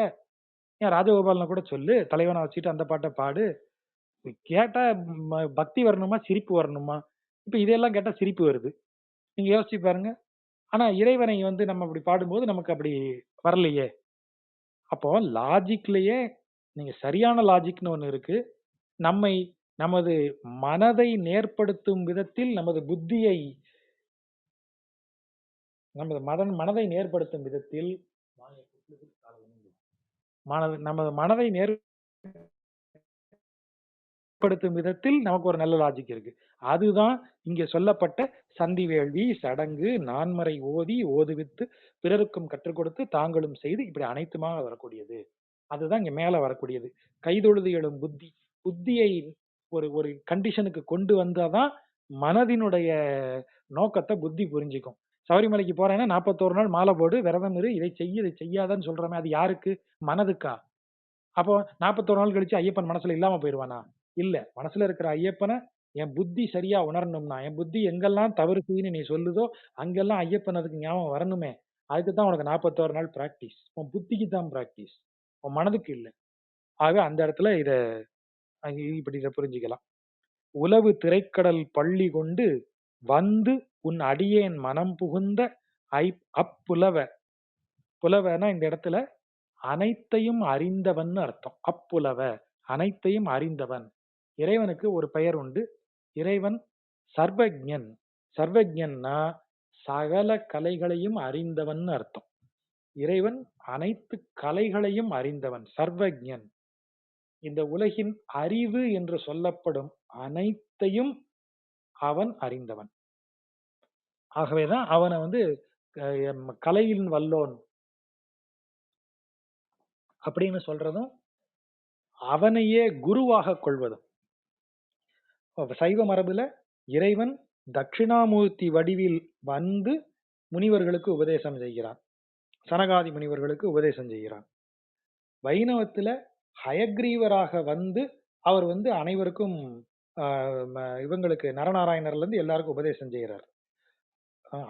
ஏன் ராஜகோபாலன கூட சொல்லு. தலைவனா வச்சுட்டு அந்த பாட்ட பாடு. கேட்டா பக்தி வரணுமா? சிரிப்பு வரணுமா? இப்ப இதெல்லாம் கேட்டா சிரிப்பு வருது. நீங்க யோசிச்சு பாருங்க. ஆனா இறைவனை வந்து நம்ம அப்படி பாடும்போது நமக்கு அப்படி வரலையே. அப்போ லாஜிக்லயே நீங்க சரியான லாஜிக்ன்னு ஒண்ணு இருக்கு. நம்மை நமது மனதை நேர்படுத்தும் விதத்தில் மனதை நேர்படுத்தும் விதத்தில் நமது மனதை நேர்படுத்தும் விதத்தில் நமக்கு ஒரு நல்ல லாஜிக் இருக்கு. அதுதான் இங்க சொல்லப்பட்ட சந்தி வேள்வி, சடங்கு, நான்மறை ஓதி, ஓதுவித்து, பிறருக்கும் கற்றுக் கொடுத்து, தாங்களும் செய்து இப்படி அனைத்துமாக வரக்கூடியது. அதுதான் இங்க மேல வரக்கூடியது. கைதொழுது எழும் புத்தி. புத்தியை ஒரு ஒரு கண்டிஷனுக்கு கொண்டு வந்தாதான் மனதினுடைய நோக்கத்த புத்தி புரிஞ்சுக்கும். சபரிமலைக்கு போறேன்னா 41 நாள் மாலை போடு, விரதம் இரு, இதை செய், இதை செய்யாதன்னு சொல்றோமே அது யாருக்கு? மனதுக்கா? அப்போ 41 நாள் கழிச்சு ஐயப்பன் மனசுல இல்லாம போயிருவானா? இல்ல. மனசுல இருக்கிற ஐயப்பன என் புத்தி சரியா உணரணும்னா, என் புத்தி எங்கெல்லாம் தவறு செய்யுன்னு நீ சொல்லுதோ, அங்கெல்லாம் ஐயப்பன் அதுக்கு ஞாபகம் வரணுமே. அதுக்கு தான் உனக்கு 41 நாள் பிராக்டிஸ். உன் புத்திக்கு தான் பிராக்டிஸ். உன் மனதுக்கு இல்ல. ஆக அந்த இடத்துல இத புரிஞ்சுக்கலாம். உலவு திரைக்கடல் பள்ளி கொண்டு வந்து உன் அடியேன் மனம் புகுந்த அப்புலவ. புலவனா இந்த இடத்துல அனைத்தையும் அறிந்தவன் அர்த்தம். அப்புலவ அனைத்தையும் அறிந்தவன். இறைவனுக்கு ஒரு பெயர் உண்டு. இறைவன் சர்வஜன். சர்வஜன்னா சகல கலைகளையும் அறிந்தவன் அர்த்தம். இறைவன் அனைத்து கலைகளையும் அறிந்தவன், சர்வஜன். இந்த உலகின் அறிவு என்று சொல்லப்படும் அனைத்தையும் அவன் அறிந்தவன். ஆகவேதான் அவனை கலையின் வல்லோன் அப்படின்னு சொல்றதும், அவனையே குருவாக கொள்வதும். சைவ மரபுல இறைவன் தட்சிணாமூர்த்தி வடிவில் வந்து முனிவர்களுக்கு உபதேசம் செய்கிறான். சனகாதி முனிவர்களுக்கு உபதேசம் செய்கிறான். வைணவத்துல ஹயக்ரீவராக வந்து அவர் அனைவருக்கும் இவங்களுக்கு நரநாராயணர்ல இருந்து எல்லாருக்கும் உபதேசம் செய்கிறார்.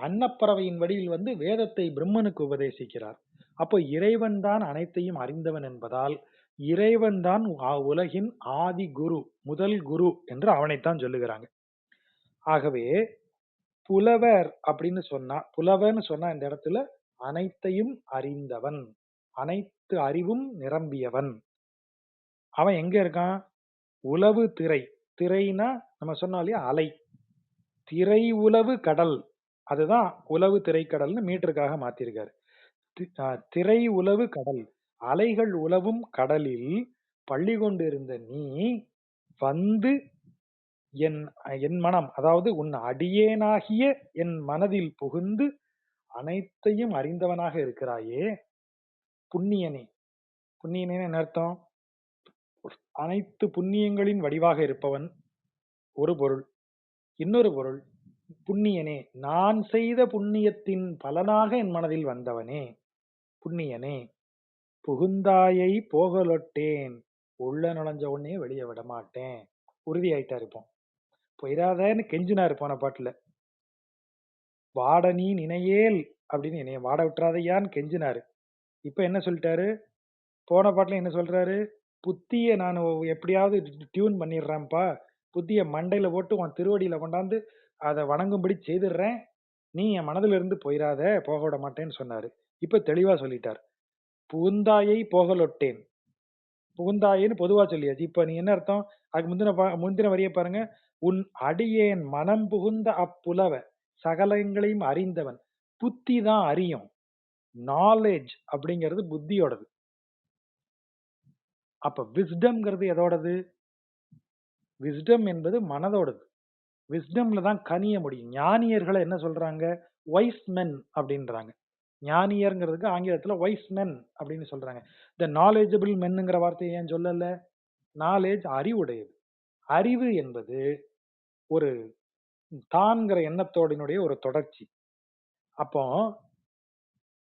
அன்னப்பறவையின் வடிவில் வேதத்தை பிரம்மனுக்கு உபதேசிக்கிறார். அப்போ இறைவன் தான் அனைத்தையும் அறிந்தவன் என்பதால் இறைவன் தான் உலகின் ஆதி குரு, முதல் குரு என்று அவனைத்தான் சொல்லுகிறாங்க. ஆகவே புலவர் அப்படின்னு சொன்னா, புலவர்னு சொன்னா இந்த இடத்துல அனைத்தையும் அறிந்தவன், அனைத்து அறிவும் நிரம்பியவன். அவன் எங்க இருக்கான்? உலவு திரை. திரைனா நம்ம சொன்னோம் இல்லையா, அலை. திரை உலவு கடல், அதுதான் உலவு திரைக்கடல்னு மீட்டருக்காக மாத்திருக்காரு. திரை உலவு கடல், அலைகள் உலவும் கடலில் பள்ளி கொண்டிருந்த நீ வந்து என் மனம், அதாவது உன் அடியேனாகிய என் மனதில் புகுந்து அனைத்தையும் அறிந்தவனாக இருக்கிறாயே புண்ணியனே. புண்ணியனே என்ன அர்த்தம்? அனைத்து புண்ணியங்களின் வடிவாக இருப்பவன் ஒரு பொருள். இன்னொரு பொருள், புண்ணியனே, நான் செய்த புண்ணியத்தின் பலனாக என் மனதில் வந்தவனே புண்ணியனே. புகுந்தாயை போகலொட்டேன், உள்ள நுழைஞ்ச உடனே வெளியே விட மாட்டேன். உறுதியாயிட்டா இருப்போம். போயிடாதன்னு கெஞ்சினாரு போன பாட்டுல. வாட நீ நினையேல் அப்படின்னு, என்னைய வாட விட்டுறாதையான்னு கெஞ்சினாரு. இப்ப என்ன சொல்லிட்டாரு? போன பாட்டுல என்ன சொல்றாரு? புத்திய நான் எப்படியாவது டியூன் பண்ணிடுறேன்ப்பா, புத்திய மண்டையில போட்டு உன் திருவடியில கொண்டாந்து அதை வணங்கும்படி செய்திடுறேன், நீ என் மனதில இருந்து போயிடாத, போக விட மாட்டேன்னு சொன்னாரு. இப்ப தெளிவா சொல்லிட்டார். புகுந்தாயை போகலொட்டேன். புகுந்தாயின்னு பொதுவா சொல்லியாச்சு. இப்ப நீ என்ன அர்த்தம்? அதுக்கு முந்தின வரிய பாருங்க. உன் அடியேன் மனம் புகுந்த அப்புலவ, சகலங்களையும் அறிந்தவன். புத்தி தான் அறியும். நாலேஜ் அப்படிங்கிறது புத்தியோடது. அப்ப விஸ்டம்ங்கிறது எதோடது? விஸ்டம் என்பது மனதோடது. விஸ்டம்ல தான் கனிய முடியும். ஞானியர்களை என்ன சொல்றாங்க? வைஸ் மென் அப்படின்றாங்க. ஞானியர்ங்கிறதுக்கு ஆங்கிலத்துல வைஸ் மென் அப்படின்னு சொல்றாங்க. இந்த நாலேஜபிள் மென்னுங்கிற வார்த்தையை ஏன் சொல்லல? நாலேஜ் அறிவுடையது. அறிவு என்பது ஒரு தான்கிற எண்ணத்தோடினுடைய ஒரு தொடர்ச்சி. அப்போ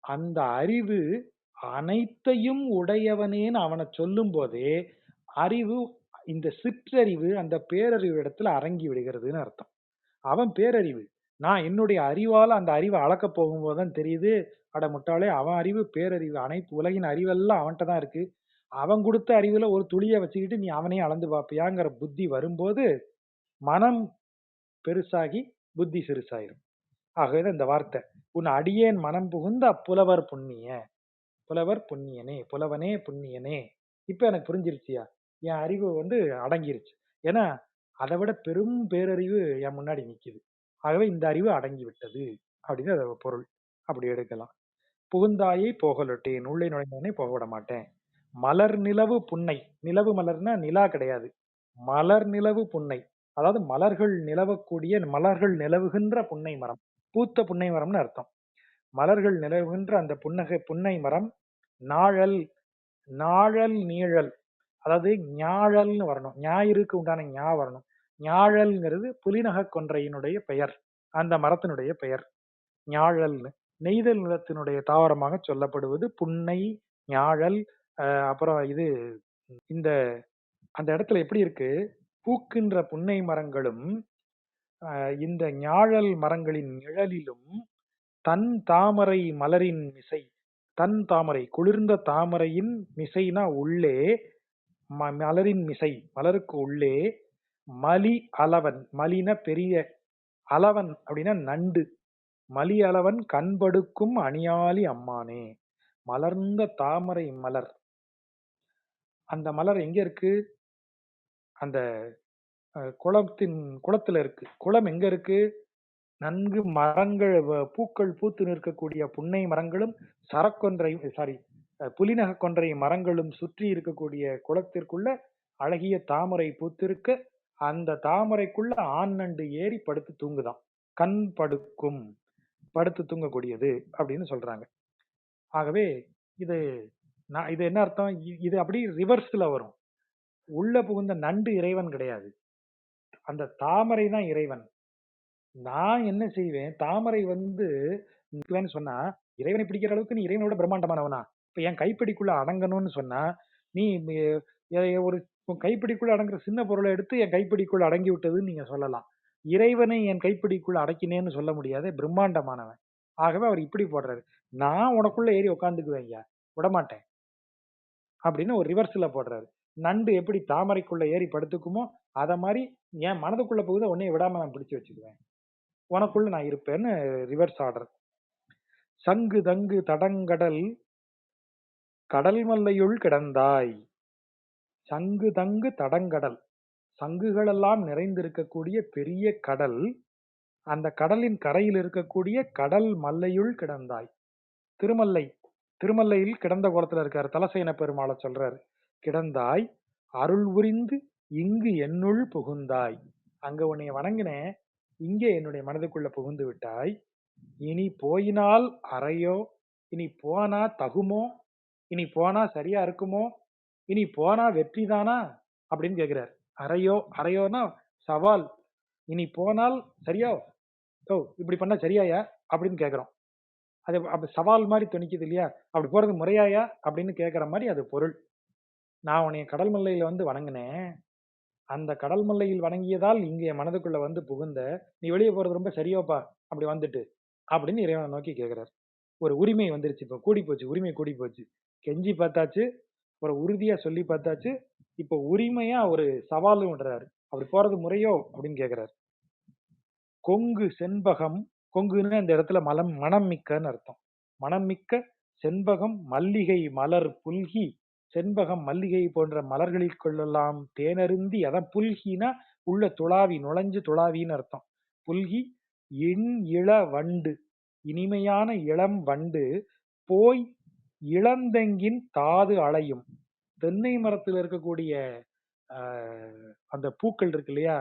அந்த அறிவு அனைத்தையும் உடையவனேன்னு அவனை சொல்லும் போதே அறிவு, இந்த சிற்றறிவு அந்த பேரறிவு இடத்துல அரங்கி விடுகிறதுன்னு அர்த்தம். அவன் பேரறிவு. நான் என்னுடைய அறிவால அந்த அறிவை அளக்க போகும்போதுதான் தெரியுது, அட முட்டாளே, அவன் அறிவு பேரறிவு, அனைத்து உலகின் அறிவெல்லாம் அவன்கிட்ட தான் இருக்கு, அவன் கொடுத்த அறிவுல ஒரு துளியை வச்சுக்கிட்டு நீ அவனையும் அளந்து பார்ப்பியாங்கிற புத்தி வரும்போது மனம் பெருசாகி புத்தி சிறுசாயிரும். ஆகவே இந்த வார்த்தை, உன் அடியேன் மனம் புகுந்த புலவர் புண்ணிய. புலவர் புண்ணியனே, புலவனே புண்ணியனே. இப்ப எனக்கு புரிஞ்சிருச்சியா? என் அறிவு அடங்கிருச்சு. ஏன்னா அதை விட பெரும் பேரறிவு என் முன்னாடி நிக்குது. ஆகவே இந்த அறிவு அடங்கி விட்டது அப்படின்னு அது பொருள். அப்படி எடுக்கலாம். புகுந்தாயை போகலொட்டேன், உள்ளே நுழைந்தவனே போக விட மாட்டேன். மலர் நிலவு புன்னை. நிலவு மலர்னா நிலா கிடையாது. மலர் நிலவு புன்னை, அதாவது மலர்கள் நிலவக்கூடிய, மலர்கள் நிலவுகின்ற புன்னை மரம். பூத்த புன்னை மரம்னு அர்த்தம். மலர்கள் நிலவுகின்ற அந்த புன்னை மரம். நாழல். நாழல் நீழல், அதாவது ஞாழல்னு வரணும். ஞாயிறுக்கு உண்டான ஞா வரணும். ஞாழல்ங்கிறது புலிநக கொன்றையினுடைய பெயர், அந்த மரத்தினுடைய பெயர் ஞாழல்னு. நெய்தல் நிலத்தினுடைய தாவரமாக சொல்லப்படுவது புன்னை, ஞாழல். அப்புறம் இந்த அந்த இடத்துல எப்படி இருக்கு? பூக்கின்ற புன்னை மரங்களும் இந்த ஞாழல் மரங்களின் நிழலிலும் தன் தாமரை மலரின் மிசை, தன் தாமரை குளிர்ந்த தாமரையின் மிசைனா உள்ளே, மலரின் மிசை மலருக்கு உள்ளே, மலி அளவன் மலின பெரிய, அளவன் அப்படின்னா நண்டு, மலி அளவன் கண்படுக்கும் அணியாளி அம்மானே. மலர்ந்த தாமரை மலர், அந்த மலர் எங்க இருக்கு? அந்த குளத்துல இருக்கு. குளம் எங்க இருக்கு? நன்கு மரங்கள் பூக்கள் பூத்து நிற்கக்கூடிய புன்னை மரங்களும் சரக்கொன்றை சாரி புலிநக கொன்றை மரங்களும் சுற்றி இருக்கக்கூடிய குளத்திற்குள்ள அழகிய தாமரை பூத்திருக்க, அந்த தாமரைக்குள்ள ஆண் நண்டு ஏறி படுத்து தூங்குதான். கண் படுக்கும், படுத்து தூங்கக்கூடியது அப்படின்னு சொல்றாங்க. ஆகவே இது இது என்ன அர்த்தம்? இது அப்படி ரிவர்ஸ்ல வரும். உள்ள புகுந்த நண்டு இறைவன் கிடையாது, அந்த தாமரை தான் இறைவன். நான் என்ன செய்வேன்? தாமரை சொன்னா, இறைவனை பிடிக்கிற அளவுக்கு நீ இறைவனோட பிரம்மாண்டமானவனா? இப்ப என் கைப்பிடிக்குள்ள அடங்கணும்னு சொன்னா, நீ ஒரு உன் கைப்பிடிக்குள்ள அடங்குற சின்ன பொருளை எடுத்து என் கைப்பிடிக்குள்ள அடங்கி விட்டதுன்னு நீங்க சொல்லலாம். இறைவனை என் கைப்பிடிக்குள்ள அடக்கினேன்னு சொல்ல முடியாது, பிரம்மாண்டமானவன். ஆகவே அவர் இப்படி போடுறாரு. நான் உனக்குள்ள ஏறி உட்காந்துக்குவேன் ஐயா, விடமாட்டேன் அப்படின்னு ஒரு ரிவர்ஸ்ல போடுறாரு. நண்டு எப்படி தாமரைக்குள்ள ஏறி படுத்துக்குமோ அத மாதிரி என் மனதுக்குள்ள போகுது, உன்னைய விடாம நான் பிடிச்சு வச்சுக்குவேன், உனக்குள்ள நான் இருப்பேன்னு ரிவர்ஸ் ஆர்டர். சங்கு தங்கு தடங்கடல் கடல் மல்லையுள் கிடந்தாய். சங்கு தங்கு தடங்கடல், சங்குகள் எல்லாம் நிறைந்திருக்கக்கூடிய பெரிய கடல், அந்த கடலின் கரையில் இருக்கக்கூடிய கடல் மல்லையுள் கிடந்தாய். திருமல்லை, திருமல்லையில் கிடந்த கோலத்துல இருக்காரு, தலசேன பெருமாளை சொல்றாரு. கிடந்தாய் அருள் புரிந்து இங்கு என்னுள் புகுந்தாய். அங்க உன்னை வணங்கினேன், இங்கே என்னுடைய மனதுக்குள்ள புகுந்து விட்டாய். இனி போயினால் அறையோ, இனி போனா தகுமோ, இனி போனா சரியா இருக்குமோ, இனி போனா வெற்றிதானா அப்படின்னு கேக்குறாரு. அறையோ, அறையோனா சவால். இனி போனால் சரியா, ஓ இப்படி பண்ணா சரியாயா அப்படின்னு கேக்குறோம். அது அப்ப சவால் மாதிரி துணிக்குது இல்லையா? அப்படி போறது முறையாயா அப்படின்னு கேக்குற மாதிரி அது பொருள். நான் உன்னைய கடல் மல்லையில வணங்கினேன், அந்த கடல் மல்லையில் வணங்கியதால் இங்க என் மனதுக்குள்ள புகுந்த, நீ வெளியே போறது ரொம்ப சரியோப்பா அப்படி வந்துட்டு அப்படின்னு இறைவனை நோக்கி கேக்குறாரு. ஒரு உரிமை வந்துருச்சு, இப்ப கூடி போச்சு, உரிமை கூடி போச்சு. கெஞ்சி பார்த்தாச்சு, ஒரு உறுதியா சொல்லி பார்த்தாச்சு, இப்ப உரிமையா ஒரு சவாலும் விடுறாரு. அப்படி போறது முறையோ அப்படின்னு கேக்குறாரு. கொங்கு செண்பகம், கொங்குன்னு இந்த இடத்துல மனம் மிக்கன்னு அர்த்தம். மனம் மிக்க செண்பகம் மல்லிகை மலர் புல்கி, செண்பகம் மல்லிகை போன்ற மலர்களில் கொள்ளலாம் தேனருந்தி, அதான் புல்கினா உள்ள துளாவி, நுழைஞ்சு துளாவின்னு அர்த்தம். புல்கி இள வண்டு, இனிமையான இளம் வண்டு போய் இளந்தெங்கின் தாது அலையும். தென்னை மரத்துல இருக்கக்கூடிய அந்த பூக்கள் இருக்கு இல்லையா,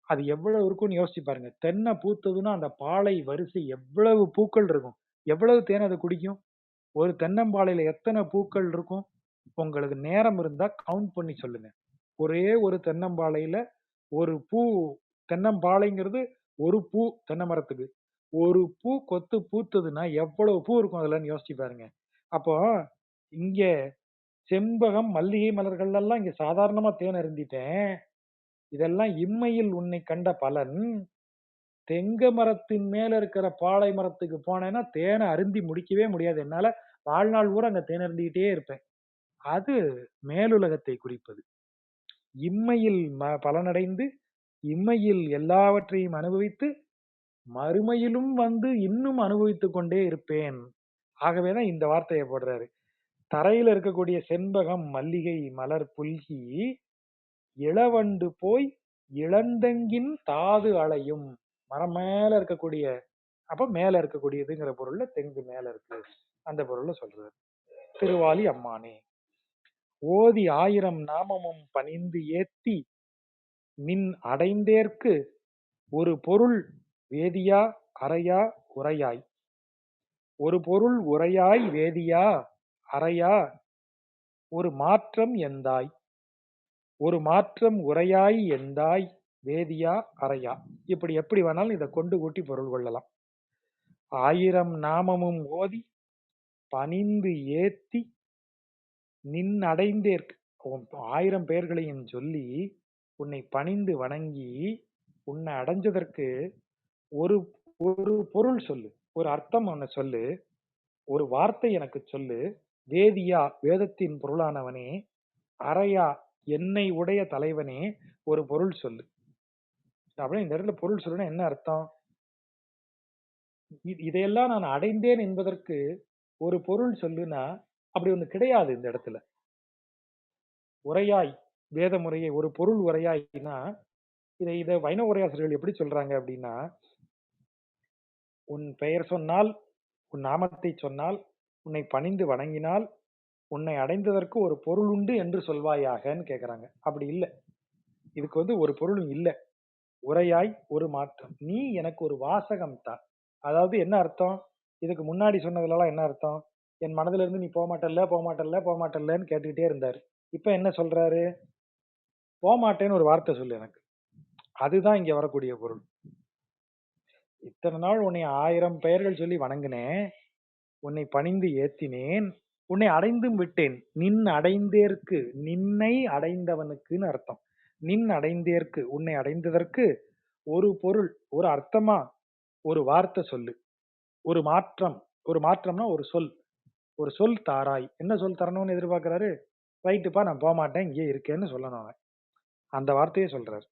அது எவ்வளவு இருக்கும்னு யோசிச்சு பாருங்க. தென்னை பூத்ததுன்னா அந்த பாலை வரிசை எவ்வளவு பூக்கள் இருக்கும், எவ்வளவு தேன் அது குடிக்கும். ஒரு தென்னம்பாளையில எத்தனை பூக்கள் இருக்கும்? உங்களுக்கு நேரம் இருந்தா கவுண்ட் பண்ணி சொல்லுங்க. ஒரே ஒரு தென்னம்பாளையில ஒரு பூ, தென்னம்பாளைங்கிறது ஒரு பூ தென்னை மரத்துக்கு, ஒரு பூ கொத்து பூத்ததுன்னா எவ்வளவு பூ இருக்கும் அதுலன்னு யோசிச்சு பாருங்க. அப்போ இங்க செண்பகம் மல்லிகை மலர்கள் எல்லாம் இங்க சாதாரணமா தேன் அருந்திட்டேன், இதெல்லாம் இம்மையில் உன்னை கண்ட பலன். தெங்க மரத்தின் மேல இருக்கிற பாலை மரத்துக்கு போனேன்னா தேனை அருந்தி முடிக்கவே முடியாது என்னால, வாழ்நாள் பூரா அங்க தேன் அருந்திக்கிட்டே இருப்பேன். அது மேலுலகத்தை குறிப்பது. இம்மையில் பலனடைந்து இம்மையில் எல்லாவற்றையும் அனுபவித்து மறுமையிலும் இன்னும் அனுபவித்துக் கொண்டே இருப்பேன். ஆகவேதான் இந்த வார்த்தையை போடுறாரு. தரையில இருக்கக்கூடிய செண்பகம் மல்லிகை மலர் புல்கி இளவண்டு போய் இளந்தங்கின் தாது அலையும். மரம் மேல இருக்கக்கூடிய, அப்ப மேல இருக்கக்கூடியதுங்கிற பொருள்ல தெங்கு மேல இருக்கு அந்த பொருள்ல சொல்றாரு. திருவாலி அம்மானே. ஓதி 1000 நாமமும் பணிந்து ஏத்தி நின் அடைந்தேற்கு ஒரு பொருள் வேதியா அறையா உரையாய். ஒரு பொருள் உரையாய் வேதியா அறையா ஒரு மாற்றம் எந்தாய். ஒரு மாற்றம் உரையாய் எந்தாய் வேதியா அறையா. இப்படி எப்படி வேணாலும் இதை கொண்டு கூட்டி பொருள் கொள்ளலாம். 1000 நாமமும் ஓதி பணிந்து ஏத்தி நின் அடைந்தேற்கு, 1000 பெயர்களையும் சொல்லி உன்னை பணிந்து வணங்கி உன்னை அடைஞ்சதற்கு ஒரு ஒரு பொருள் சொல்லு, ஒரு அர்த்தம் ஒண்ணு சொல்லு. ஒரு வார்த்தை எனக்கு சொல்லு. வேதியா வேதத்தின் பொருளானவனே, அரையா என்னை உடைய தலைவனே, ஒரு பொருள் சொல்லு. அப்படின்னு இந்த இடத்துல பொருள் சொல்லுன்னா என்ன அர்த்தம்? இதையெல்லாம் நான் அடைந்தேன் என்பதற்கு ஒரு பொருள் சொல்லுனா, அப்படி ஒண்ணு கிடையாது இந்த இடத்துல. உரையாய் வேத முறையை ஒரு பொருள் உரையாய்னா, இத வைணவ உரையாசிரியர்கள் எப்படி சொல்றாங்க அப்படின்னா, உன் பெயர் சொன்னால், உன் நாமத்தை சொன்னால், உன்னை பணிந்து வணங்கினால், உன்னை அடைந்ததற்கு ஒரு பொருள் உண்டு என்று சொல்வாயாகன்னு கேக்குறாங்க. அப்படி இல்ல. இதுக்கு ஒரு பொருளும் இல்ல. உரையாய் ஒரு மாற்றம். நீ எனக்கு ஒரு வாசகம் தா. அதாவது என்ன அர்த்தம்? இதுக்கு முன்னாடி சொன்னதுலலாம் என்ன அர்த்தம்? என் மனதுல இருந்து நீ போமாட்டல்ல, போமாட்டல்ல, போமாட்டல்லன்னு கேட்டுக்கிட்டே இருந்தாரு. இப்ப என்ன சொல்றாரு? போமாட்டேன்னு ஒரு வார்த்தை சொல்லு எனக்கு. அதுதான் இங்க வரக்கூடிய பொருள். இத்தனை நாள் உன்னை 1000 பெயர்கள் சொல்லி வணங்கினேன். உன்னை பணிந்து ஏத்தினேன். உன்னை அடைந்தும் விட்டேன். நின் அடைந்தேற்கு, நின்னை அடைந்தவனுக்குன்னு அர்த்தம். நின் அடைந்தேற்கு, உன்னை அடைந்ததற்கு ஒரு பொருள், ஒரு அர்த்தமா ஒரு வார்த்தை சொல்லு. ஒரு மாற்றம், ஒரு மாற்றம்னா ஒரு சொல். ஒரு சொல் தாராய். என்ன சொல் தரணும்னு எதிர்பார்க்கிறாரு? ரைட்டுப்பா நான் போமாட்டேன் இங்கே இருக்கேன்னு சொல்லணும் அவன். அந்த வார்த்தையை சொல்றாரு.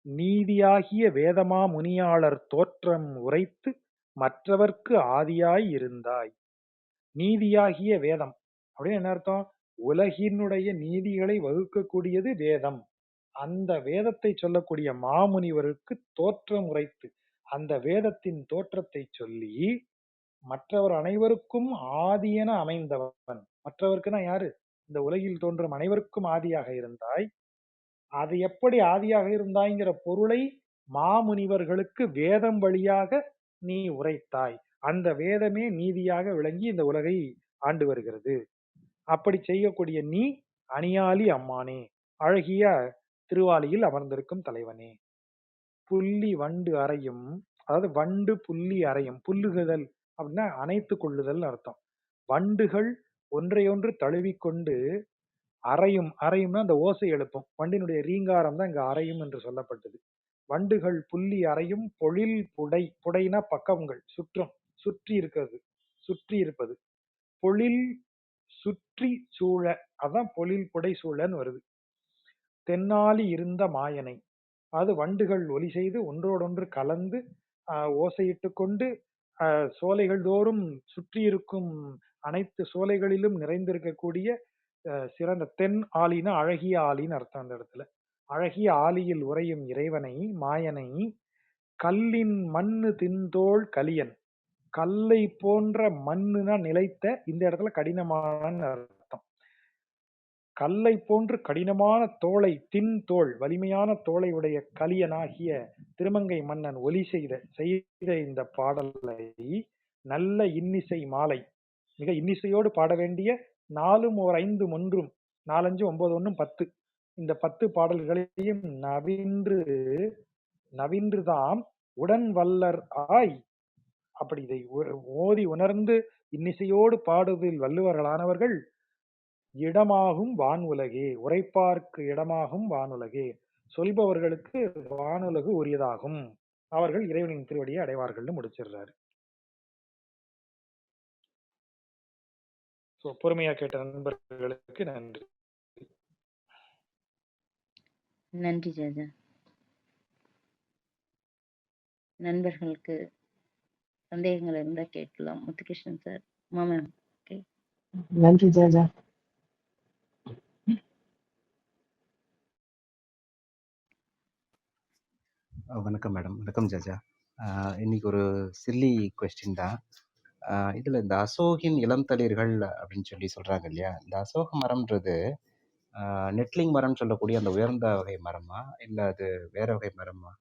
நீதியாகிய வேதமா முனியாளர் தோற்றம் உரைத்து மற்றவர்க்கு ஆதியாய் இருந்தாய். நீதியாகிய வேதம் அப்படின்னு என்ன அர்த்தம்? உலகினுடைய நீதிகளை வகுக்கக்கூடியது வேதம். அந்த வேதத்தை சொல்லக்கூடிய மாமுனிவருக்கு தோற்றம் உரைத்து, அந்த வேதத்தின் தோற்றத்தை சொல்லி மற்றவர் அனைவருக்கும் ஆதியென அமைந்தவன். மற்றவர்க்குன்னா யாரு? இந்த உலகில் தோன்றும் அனைவருக்கும் ஆதியாக இருந்தாய். அது எப்படி ஆதியாக இருந்தாய்ங்கிற பொருளை மாமுனிவர்களுக்கு வேதம் வழியாக நீ உரைத்தாய். அந்த வேதமே நீதியாக விளங்கி இந்த உலகை ஆண்டு வருகிறது. அப்படி செய்யக்கூடிய நீ அணியாளி அம்மானே, அழகிய திருவாலியில் அமர்ந்திருக்கும் தலைவனே. புள்ளி வண்டு அறையும், அதாவது வண்டு புள்ளி அறையும், புல்லுகுதல் அப்படின்னா அணைத்துக் கொள்ளுதல் அர்த்தம். வண்டுகள் ஒன்றையொன்று தழுவிக்கொண்டு அறையும், அறையும்னா அந்த ஓசை எழுப்பும். வண்டினுடைய ரீங்காரம் தான் இங்க அறையும் என்று சொல்லப்பட்டது. வண்டுகள் புள்ளி அறையும் பொழில் புடை, புடைனா பக்கங்கள், சுற்றும், சுற்றி இருக்கிறது, சுற்றி இருப்பது. பொழில் சுற்றி சூழ, அதான் பொழில் புடை சூழன்னு வருது. தென்னாலி இருந்த மாயனை, அது வண்டுகள் ஒலி செய்து ஒன்றோடொன்று கலந்து ஓசையிட்டு கொண்டு சோலைகள் தோறும் சுற்றி இருக்கும் அனைத்து சோலைகளிலும் நிறைந்திருக்கக்கூடிய சிறந்த தென் ஆலினா அழகிய ஆலின்னு அர்த்தம். அந்த இடத்துல அழகிய ஆலியில் உறையும் இறைவனை, மாயனை, கல்லின் மண்ணு தின்தோள் கலியன். கல்லை போன்ற மண்ணுனா நிலைத்த, இந்த இடத்துல கடினமான அர்த்தம். கல்லை போன்று கடினமான தோளை, தின் தோள், வலிமையான தோளை உடைய கலியனாகிய திருமங்கை மன்னன் ஒலி செய்த இந்த பாடலை நல்ல இன்னிசை மாலை, மிக இன்னிசையோடு பாட வேண்டிய 4 ஓர் 5 ஒன்றும், 4 5 9 1 10, இந்த 10 பாடல்களையும் நவின்றுதாம் உடன் வல்லர் ஆய். அப்படி இதை ஓதி உணர்ந்து இன்னிசையோடு பாடுவதில் வள்ளுவர்களானவர்கள் இடமாகும் வானுலகே, உரைப்பார்க்கு இடமாகும் வானுலகே, சொல்பவர்களுக்கு வானுலகு உரியதாகும், அவர்கள் இறைவனின் திருவடியை அடைவார்கள்னு முடிச்சிடுறாரு. பொறுமையா கேட்ட நண்பர்களுக்கு நன்றி. நன்றி ஜாஜா. நண்பர்களுக்கு சந்தேகங்கள் இருந்தா கேட்கலாம். முத்துகிருஷ்ணன் சார். மாமா. ஓகே. நன்றி ஜாஜா. வணக்கம் மேடம். வணக்கம் ஜாஜா. இன்னைக்கு ஒரு சில்லி கொஸ்டின் தான். இதில் இந்த அசோகின் இளம் தளிர்கள் அப்படின்னு சொல்லி சொல்கிறாங்க இல்லையா, இந்த அசோக மரம்ன்றது நெட்லிங் மரம்னு சொல்லக்கூடிய அந்த உயர்ந்த வகை மரமா, இல்லை அது வேற வகை மரமா?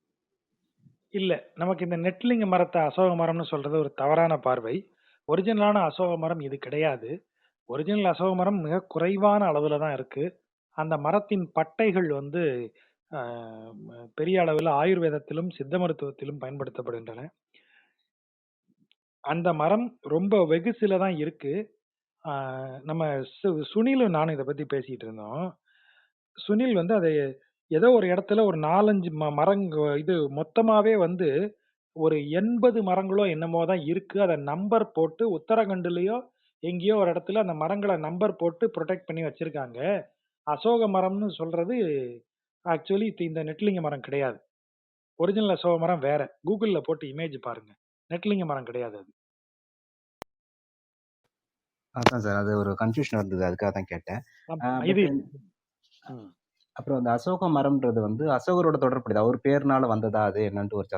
இல்லை, நமக்கு இந்த நெட்லிங் மரத்தை அசோக மரம்னு சொல்றது ஒரு தவறான பார்வை. ஒரிஜினலான அசோக மரம் இது கிடையாது. ஒரிஜினல் அசோக மரம் மிக குறைவான அளவில் தான் இருக்கு. அந்த மரத்தின் பட்டைகள் பெரிய அளவில் ஆயுர்வேதத்திலும் சித்த மருத்துவத்திலும் பயன்படுத்தப்படுகின்றன. அந்த மரம் ரொம்ப வெகுசில தான் இருக்கு. நம்ம சுனிலும் நானும் இதை பத்தி பேசிட்டு இருந்தோம். சுனில் அதை ஏதோ ஒரு இடத்துல ஒரு 4 5 மரங்க இது மொத்தமாவே ஒரு 80 மரங்களோ என்னமோ தான் இருக்கு. அத நம்பர் போட்டு உத்தரகண்ட்லயோ எங்கேயோ ஒரு இடத்துல அந்த மரங்கள நம்பர் போட்டு புரொடெக்ட் பண்ணி வச்சிருக்காங்க. அசோக மரம்னு சொல்றது ஆக்சுவலி இந்த நெட்லிங்க மரம் கிடையாது. ஒரிஜினல் அசோக மரம் வேற. கூகுள்ல போட்டு இமேஜ் பாருங்க. நெட்லிங்க மரம் கிடையாது அது. அதான் சார். அது ஒரு கன்ஃப்யூஷன் இருந்தது. அதுக்காக தான் கேட்டேன். ஆமா. பட் இது ம். அப்புறம் அந்த அசோக மரம்ன்றது வந்து அசோகரோட தொடர்புடையது. அவர் பேர்னால வந்ததா அது என்னன்ட்டு ஒரு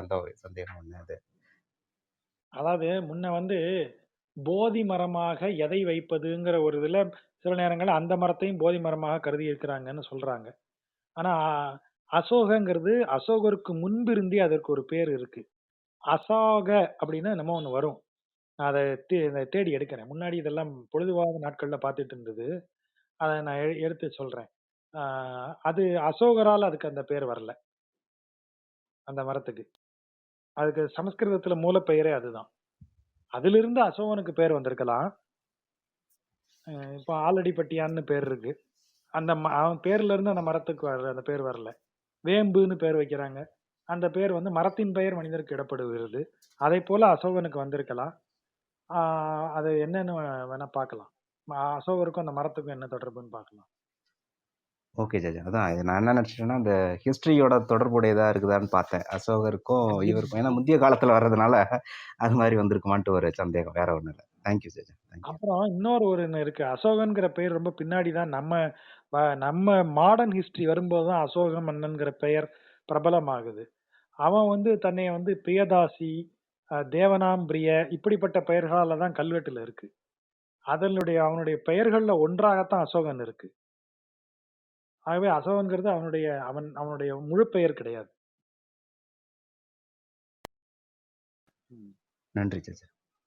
சந்தேகம் ஒண்ணு அது. அதாவது முன்ன வந்து போதி மரமாக எதை வைப்பதுங்கிற ஒரு இதுல சில நேரங்கள்ல அந்த மரத்தையும் போதி மரமாக கருதி இருக்கிறாங்கன்னு சொல்றாங்க. ஆனா அசோகங்கிறது அசோகருக்கு முன்பு இருந்தே அதற்கு ஒரு பேர் இருக்கு. அசாக அப்படின்னு என்னமோ ஒண்ணு வரும். நான் அத தேடி எடுக்கிறேன். முன்னாடி இதெல்லாம் பொழுதுவாக நாட்கள்ல பார்த்துட்டு இருந்தது. அத நான் எடுத்து சொல்றேன். ஆ அது அசோகரால அதுக்கு அந்த பேர் வரல. அந்த மரத்துக்கு. அதுக்கு சமஸ்கிருதத்துல மூலப்பெயரே அதுதான். அதிலிருந்து அசோகனுக்கு பேர் வந்திருக்கலாம். இப்ப ஆலடிப்பட்டியான்னு பேர் இருக்கு. அவன் பேர்ல இருந்து அந்த மரத்துக்கு அந்த பேர் வரல. வேம்புன்னு பேர் வைக்கிறாங்க. அந்த பேர் வந்து மரத்தின் பெயர் மனிதருக்கு இடப்படுகிறது. அதைப் போல அசோகனுக்கு வந்திருக்கலாம். அது என்னன்னு வேணா பார்க்கலாம். அசோகருக்கும் அந்த மரத்துக்கும் என்ன தொடர்புன்னு பார்க்கலாம். Okay judge. அதான் நான் என்ன நினைச்சிட்டேன்னா, அந்த ஹிஸ்டரியோட தொடர்புடையதா இருக்குதான்னு பார்த்தேன். அசோகருக்கும் இவருக்கும். ஏன்னா முந்தைய காலத்துல வர்றதுனால அது மாதிரி வந்திருக்குமான்ட்டு ஒரு சந்தேகம். வேற ஒண்ணும் இல்ல. Thank you judge. தேங்க்யூ. அப்புறம் இன்னொரு ஒண்ணு இருக்கு. அசோகன்கிற பெயர் ரொம்ப பின்னாடி தான் நம்ம மாடர்ன் ஹிஸ்டரி வரும்போது தான் அசோக மன்னன்கிற பெயர் பிரபலமாகுது. அவன் வந்து தன்னை வந்து பிரியதாசி, தேவனாம்பிரிய இப்படிப்பட்ட பெயர்களால தான் கல்வெட்டுல இருக்கு. அவனுடைய பெயர்கள்ல ஒன்றாகத்தான் அசோகன் இருக்கு. ஆகவே அசோகன்கிறது அவனுடைய முழு பெயர் கிடையாது. நன்றி ஜட்ஜ்.